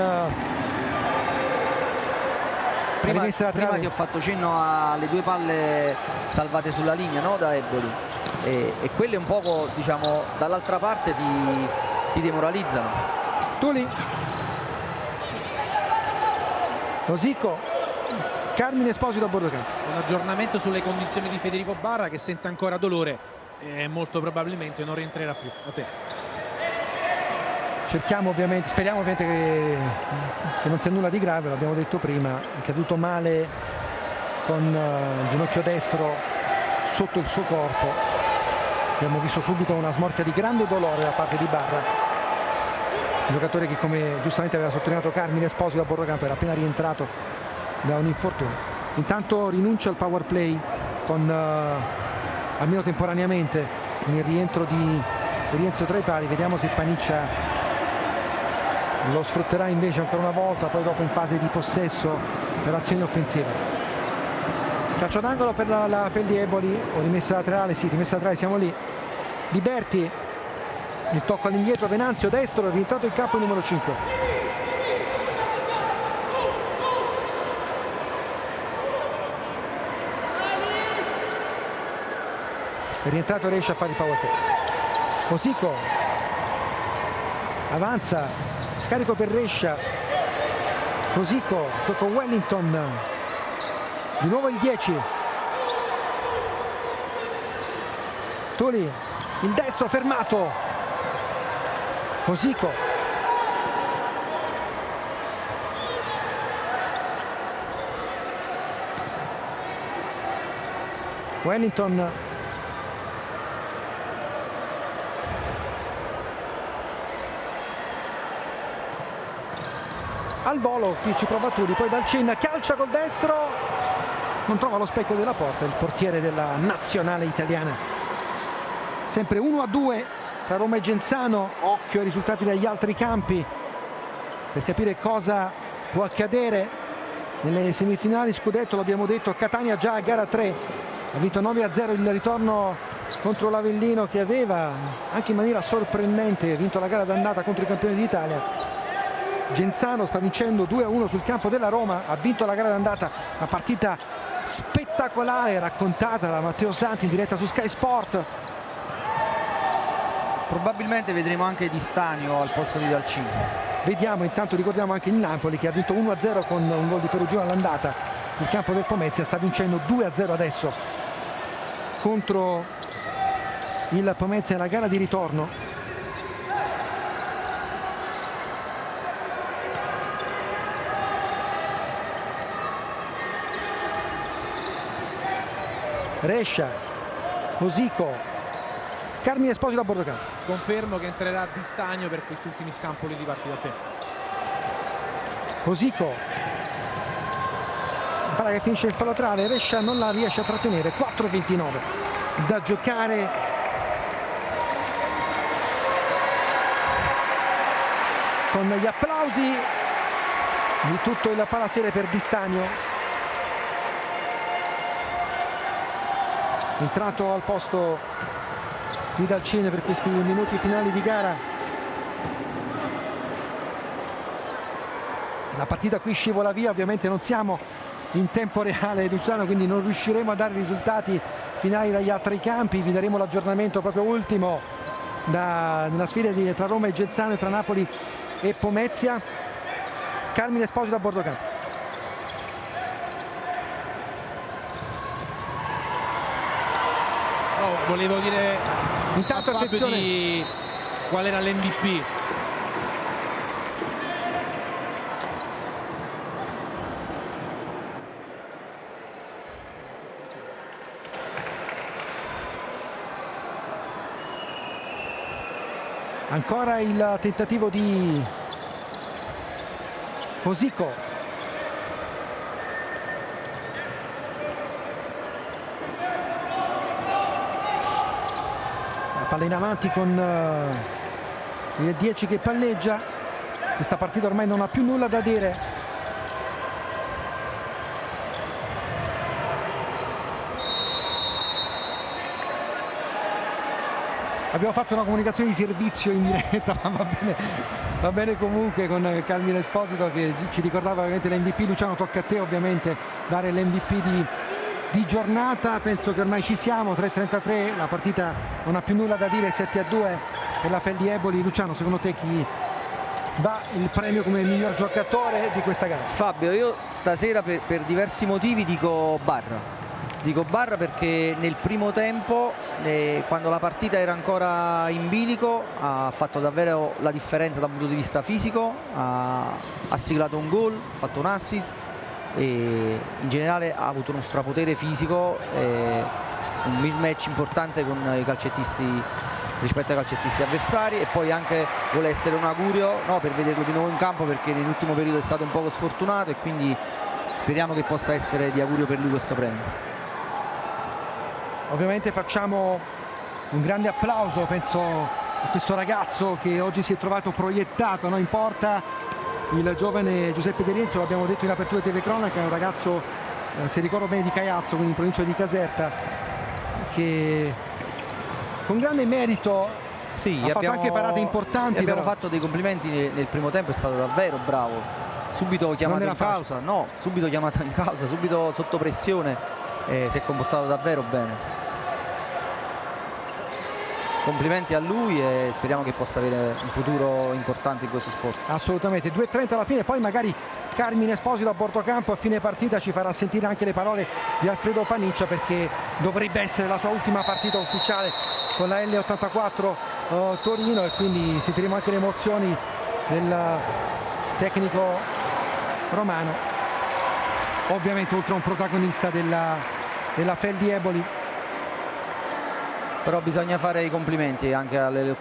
prima ti ho fatto cenno alle 2 palle salvate sulla linea, no? Da Eboli, e quelle un poco, diciamo, dall'altra parte ti demoralizzano. Tuli, Osico, Carmine Esposito a bordo campo. Un aggiornamento sulle condizioni di Federico Barra, che sente ancora dolore e molto probabilmente non rientrerà più. A te. Cerchiamo ovviamente, speriamo ovviamente che non sia nulla di grave, l'abbiamo detto prima, è caduto male con il ginocchio destro sotto il suo corpo. Abbiamo visto subito una smorfia di grande dolore da parte di Barra, un giocatore che, come giustamente aveva sottolineato Carmine Esposito a bordo campo, era appena rientrato da un infortunio. Intanto rinuncia al power play con almeno temporaneamente il rientro di Rienzo tra i pali. Vediamo se Paniccia lo sfrutterà invece ancora una volta, poi dopo in fase di possesso per azione offensiva. Calcio d'angolo per la Feldi-Eboli, o rimessa laterale, sì, rimessa laterale, siamo lì. Liberti, il tocco all'indietro, Venanzio destro, è rientrato in campo il numero 5. È rientrato, riesce a fare il power play. Osico avanza, scarico per Rescia, Rosico con Wellington, di nuovo il 10, Tuli, il destro fermato, Rosico, Wellington, al volo, qui ci prova Tuli, poi dal cin calcia col destro, non trova lo specchio della porta il portiere della nazionale italiana. Sempre 1-2 tra Roma e Genzano, occhio ai risultati dagli altri campi per capire cosa può accadere nelle semifinali scudetto. L'abbiamo detto, Catania già a gara 3 ha vinto 9-0 il ritorno contro l'Avellino, che aveva anche in maniera sorprendente vinto la gara d'andata contro i campioni d'Italia. Genzano sta vincendo 2-1 sul campo della Roma, ha vinto la gara d'andata, una partita spettacolare raccontata da Matteo Santi in diretta su Sky Sport. Probabilmente vedremo anche Di Stanio al posto di Dalcin. Vediamo, intanto ricordiamo anche il Napoli che ha vinto 1-0 con un gol di Perugino all'andata sul campo del Pomezia, sta vincendo 2-0 adesso contro il Pomezia nella gara di ritorno. Rescia, Rosico, Carmine Esposito a bordo campo. Confermo che entrerà Di Stanio per questi ultimi scampoli di partita a te. Rosico, palla che finisce il fallo laterale, Rescia non la riesce a trattenere. 4-29 da giocare. Con gli applausi di tutto il Palasere per Di Stanio, entrato al posto di Dalcin per questi minuti finali di gara. La partita qui scivola via, ovviamente non siamo in tempo reale, Luciano, quindi non riusciremo a dare risultati finali dagli altri campi. Vi daremo l'aggiornamento proprio ultimo nella sfida tra Roma e Genzano e tra Napoli e Pomezia. Carmine Esposito a bordo campo. Volevo dire intanto attenzione di qual era l'MVP. Ancora il tentativo di Rosico. Palla in avanti con il 10 che palleggia. Questa partita ormai non ha più nulla da dire. Abbiamo fatto una comunicazione di servizio in diretta, ma va bene comunque, con Carmine Esposito che ci ricordava ovviamente l'MVP. Luciano, tocca a te ovviamente dare l'MVP di giornata. Penso che ormai ci siamo, 3:33, la partita non ha più nulla da dire, 7-2 per la Fel di Eboli. Luciano, secondo te chi va il premio come miglior giocatore di questa gara? Fabio, io stasera per diversi motivi dico Barra. Dico Barra perché nel primo tempo, quando la partita era ancora in bilico, ha fatto davvero la differenza dal punto di vista fisico, ha siglato un gol, ha fatto un assist e in generale ha avuto uno strapotere fisico, un mismatch importante con i calcettisti rispetto ai calcettisti avversari, e poi anche vuole essere un augurio, no, per vederlo di nuovo in campo, perché nell'ultimo periodo è stato un poco sfortunato e quindi speriamo che possa essere di augurio per lui questo premio. Ovviamente facciamo un grande applauso, penso, a questo ragazzo che oggi si è trovato proiettato, no, in porta, il giovane Giuseppe De Rienzo. L'abbiamo detto in apertura di telecronaca, è un ragazzo, se ricordo bene, di Caiazzo, quindi in provincia di Caserta, che con grande merito ha fatto anche parate importanti. Abbiamo fatto dei complimenti nel primo tempo, è stato davvero bravo, subito chiamato in causa, subito chiamato in causa, subito sotto pressione, si è comportato davvero bene. Complimenti a lui e speriamo che possa avere un futuro importante in questo sport. Assolutamente. 2:30 alla fine, poi magari Carmine Esposito a bordo campo. A fine partita ci farà sentire anche le parole di Alfredo Paniccia, perché dovrebbe essere la sua ultima partita ufficiale con la L84 Torino, e quindi sentiremo anche le emozioni del tecnico romano, ovviamente oltre a un protagonista della Feldi Eboli. Però bisogna fare i complimenti anche all'L84,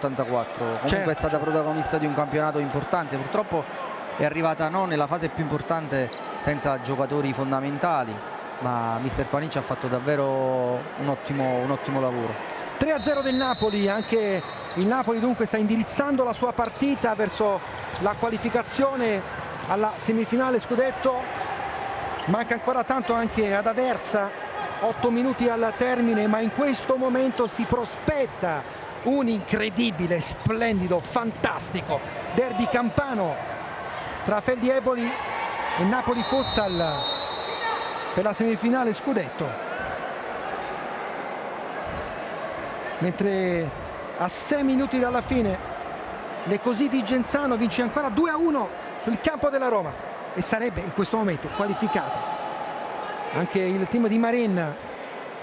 comunque certo. È stata protagonista di un campionato importante, purtroppo è arrivata non nella fase più importante senza giocatori fondamentali, ma mister Paniccia ha fatto davvero un ottimo lavoro. 3-0 del Napoli, anche il Napoli dunque sta indirizzando la sua partita verso la qualificazione alla semifinale scudetto. Manca ancora tanto anche ad Aversa, 8 minuti al termine, ma in questo momento si prospetta un incredibile, splendido, fantastico derby campano tra Feldi Eboli e Napoli Futsal per la semifinale scudetto, mentre a 6 minuti dalla fine le Così di Genzano vince ancora 2-1 sul campo della Roma e sarebbe in questo momento qualificata anche il team di Marenna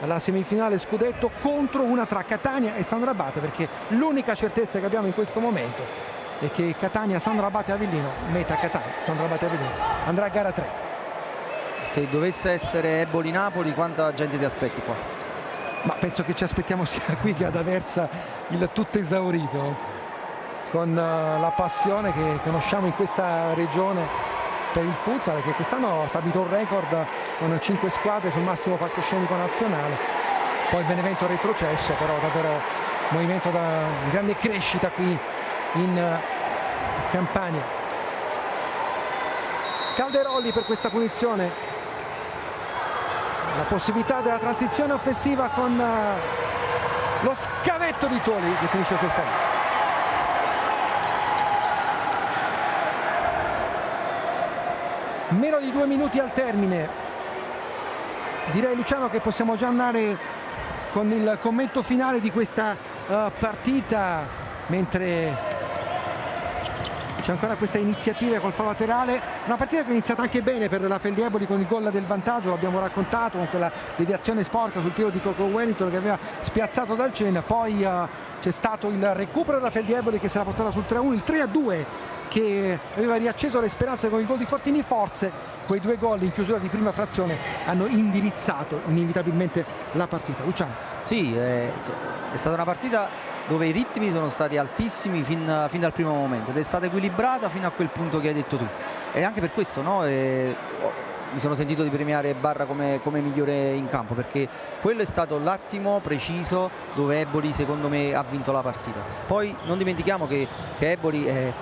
alla semifinale scudetto, contro una tra Catania e San Rabate, perché l'unica certezza che abbiamo in questo momento è che Catania San Rabate Avellino, meta Catania San Rabate Avellino, andrà a gara 3. Se dovesse essere Eboli Napoli, quanta gente ti aspetti qua? Ma penso che ci aspettiamo sia qui che ad Aversa il tutto esaurito, con la passione che conosciamo in questa regione per il futsal, che quest'anno ha stabilito un record con 5 squadre sul massimo palcoscenico nazionale. Poi il Benevento retrocesso, però davvero movimento da grande crescita qui in Campania. Calderoli per questa punizione, la possibilità della transizione offensiva con lo scavetto di Toli che finisce sul fondo. Meno di 2 minuti al termine, direi Luciano che possiamo già andare con il commento finale di questa partita, mentre c'è ancora questa iniziativa col fallo laterale. Una partita che è iniziata anche bene per la Feldi Eboli con il gol del vantaggio, l'abbiamo raccontato, con quella deviazione sporca sul tiro di Coco Wellington che aveva spiazzato dal centro. Poi c'è stato il recupero della Feldi Eboli che si era portata sul 3-1, il 3-2 che aveva riacceso le speranze con il gol di Fortini. Forse quei 2 gol in chiusura di prima frazione hanno indirizzato inevitabilmente la partita. Luciano. Sì, è stata una partita dove i ritmi sono stati altissimi fin dal primo momento ed è stata equilibrata fino a quel punto che hai detto tu, e anche per questo mi sono sentito di premiare Barra come migliore in campo, perché quello è stato l'attimo preciso dove Eboli secondo me ha vinto la partita. Poi non dimentichiamo che Eboli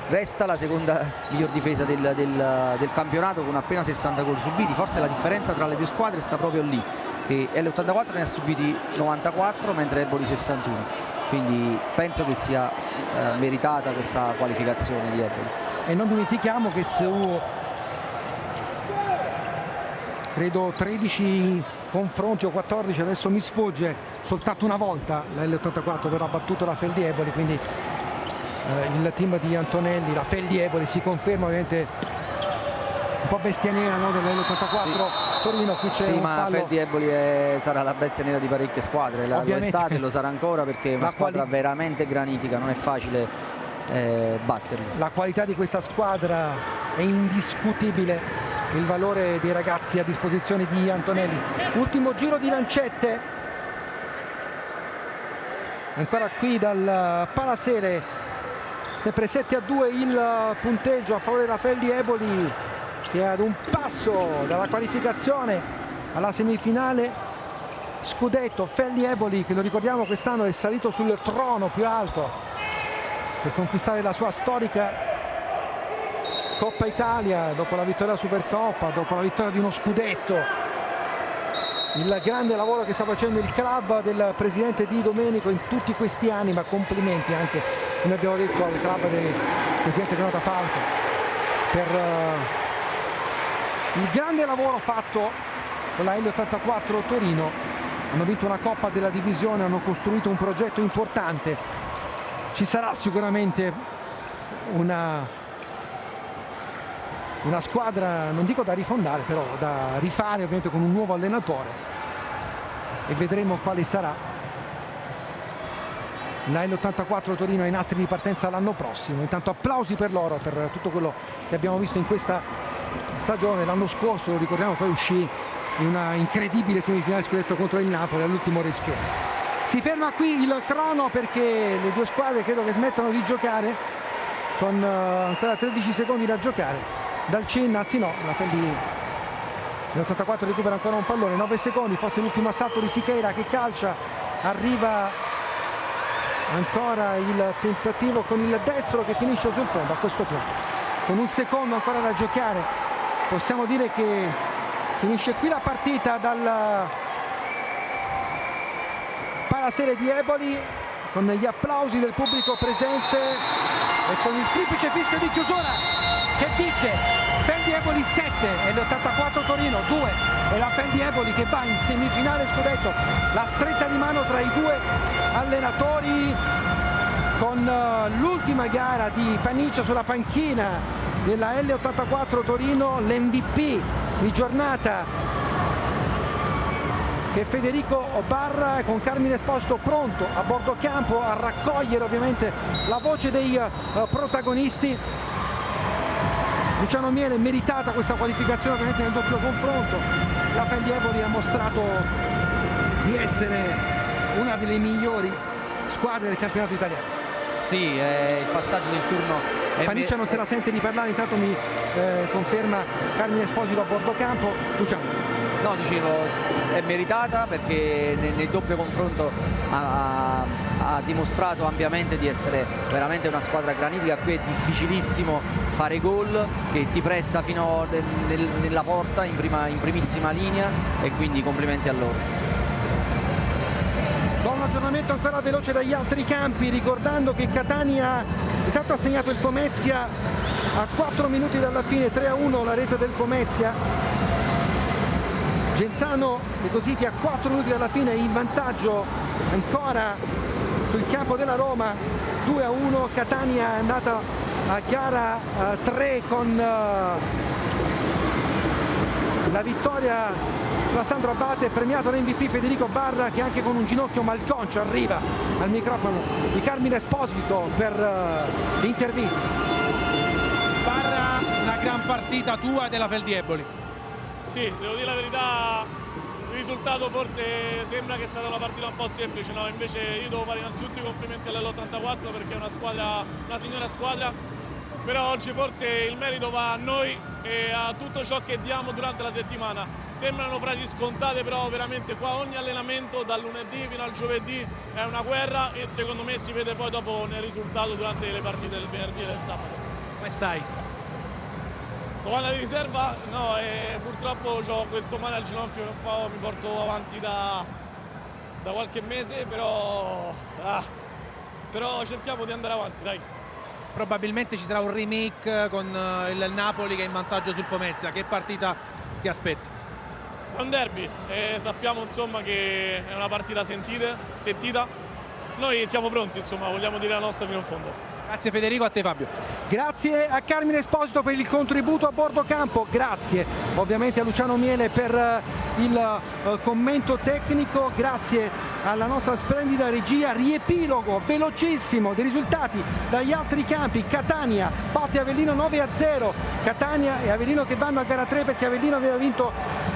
resta la seconda miglior difesa del campionato con appena 60 gol subiti. Forse la differenza tra le due squadre sta proprio lì, che L84 ne ha subiti 94 mentre Eboli 61, quindi penso che sia meritata questa qualificazione di Eboli. E non dimentichiamo che su credo 13 confronti o 14, adesso mi sfugge, soltanto una volta la L84 verrà battuto da Feldi Eboli, quindi il team di Antonelli, la Feldi Eboli si conferma ovviamente un po' bestia nera, no, dell'L84 sì. Torino. Qui c'è un ma fallo. Feldi Eboli sarà la bestia nera di parecchie squadre, lo è stata e lo sarà ancora, perché è una squadra veramente granitica, non è facile batterli. La qualità di questa squadra è indiscutibile, il valore dei ragazzi a disposizione di Antonelli. Ultimo giro di lancette ancora qui dal Palasele, sempre 7-2 il punteggio a favore della Feldi Eboli, che è ad un passo dalla qualificazione alla semifinale scudetto. Feldi Eboli, che lo ricordiamo quest'anno è salito sul trono più alto per conquistare la sua storica Coppa Italia, dopo la vittoria alla Supercoppa, dopo la vittoria di uno scudetto. Il grande lavoro che sta facendo il club del presidente Di Domenico in tutti questi anni, ma complimenti anche, come abbiamo detto, al club del presidente Renata Falco per il grande lavoro fatto con la L84 Torino. Hanno vinto una Coppa della Divisione, hanno costruito un progetto importante. Ci sarà sicuramente un una squadra non dico da rifondare, però da rifare ovviamente con un nuovo allenatore, e vedremo quale sarà. La L84 Torino ai nastri di partenza l'anno prossimo. Intanto applausi per loro per tutto quello che abbiamo visto in questa stagione. L'anno scorso, lo ricordiamo, poi uscì in una incredibile semifinale scudetto contro il Napoli all'ultimo respiro. Si ferma qui il crono perché le due squadre credo che smettano di giocare con ancora 13 secondi da giocare. Dal CIN, anzi no, la Feldi l'84 recupera ancora un pallone, 9 secondi, forse l'ultimo assalto di Siqueira che calcia, arriva ancora il tentativo con il destro che finisce sul fondo. A questo punto, con un secondo ancora da giocare, possiamo dire che finisce qui la partita dal Palaserie di Eboli, con gli applausi del pubblico presente e con il triplice fischio di chiusura che dice Feldi Eboli 7 e l'84 Torino 2, e la Feldi Eboli che va in semifinale scudetto. La stretta di mano tra i due allenatori, con l'ultima gara di Paniccia sulla panchina della L84 Torino, l'MVP di giornata che è Federico Barra, con Carmine Esposito pronto a bordo campo a raccogliere ovviamente la voce dei protagonisti. Luciano Miele, meritata questa qualificazione ovviamente nel doppio confronto. La Feldi Eboli ha mostrato di essere una delle migliori squadre del campionato italiano. Sì, il passaggio del turno. Paniccia non se la sente di parlare, intanto mi conferma Carmine Esposito a bordo campo. Luciano. No, dicevo, è meritata perché nel doppio confronto ha dimostrato ampiamente di essere veramente una squadra granitica. Qui è difficilissimo fare gol, che ti pressa fino nella porta in primissima linea, e quindi complimenti a loro. Do un aggiornamento ancora veloce dagli altri campi, ricordando che Catania intanto ha segnato il Pomezia a 4 minuti dalla fine, 3-1 la rete del Pomezia. Genzano Decositi a 4 minuti dalla fine in vantaggio ancora sul campo della Roma, 2-1. Catania è andata a gara 3 con la vittoria da Sandro Abate, premiato l'MVP Federico Barra, che anche con un ginocchio malconcio arriva al microfono di Carmine Esposito per l'intervista. Barra, una gran partita tua della Feldi Eboli. Sì, devo dire la verità, il risultato forse sembra che è stata una partita un po' semplice, no? Invece io devo fare innanzitutto i complimenti all'L84 perché è una signora squadra, però oggi forse il merito va a noi e a tutto ciò che diamo durante la settimana. Sembrano frasi scontate, però veramente qua ogni allenamento dal lunedì fino al giovedì è una guerra, e secondo me si vede poi dopo nel risultato durante le partite del venerdì e del sabato. Come stai? Domanda di riserva? No, purtroppo ho questo male al ginocchio che un po' mi porto avanti da qualche mese, però cerchiamo di andare avanti, dai. Probabilmente ci sarà un remake con il Napoli che è in vantaggio sul Pomezia. Che partita ti aspetta? È un derby e sappiamo insomma che è una partita sentita. Noi siamo pronti, insomma, vogliamo dire la nostra fino in fondo. Grazie Federico, a te Fabio. Grazie a Carmine Esposito per il contributo a bordo campo, grazie ovviamente a Luciano Miele per il commento tecnico, grazie alla nostra splendida regia. Riepilogo velocissimo dei risultati dagli altri campi. Catania batte Avellino 9-0, Catania e Avellino che vanno a gara 3 perché Avellino aveva vinto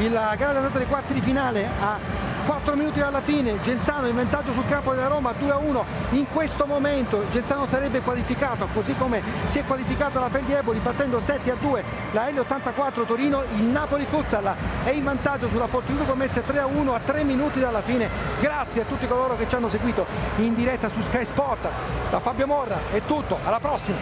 la gara d'andata dei quarti di finale a 4 minuti dalla fine. Genzano in vantaggio sul campo della Roma 2-1. In questo momento Genzano sarebbe qualificato, così come si è qualificata la Feldi Eboli battendo 7-2 la L84 Torino. Il Napoli Futsal è in vantaggio sulla Fortitudo Pomezia 3-1 a 3 minuti dalla fine. Grazie a tutti coloro che ci hanno seguito in diretta su Sky Sport. Da Fabio Morra è tutto, alla prossima.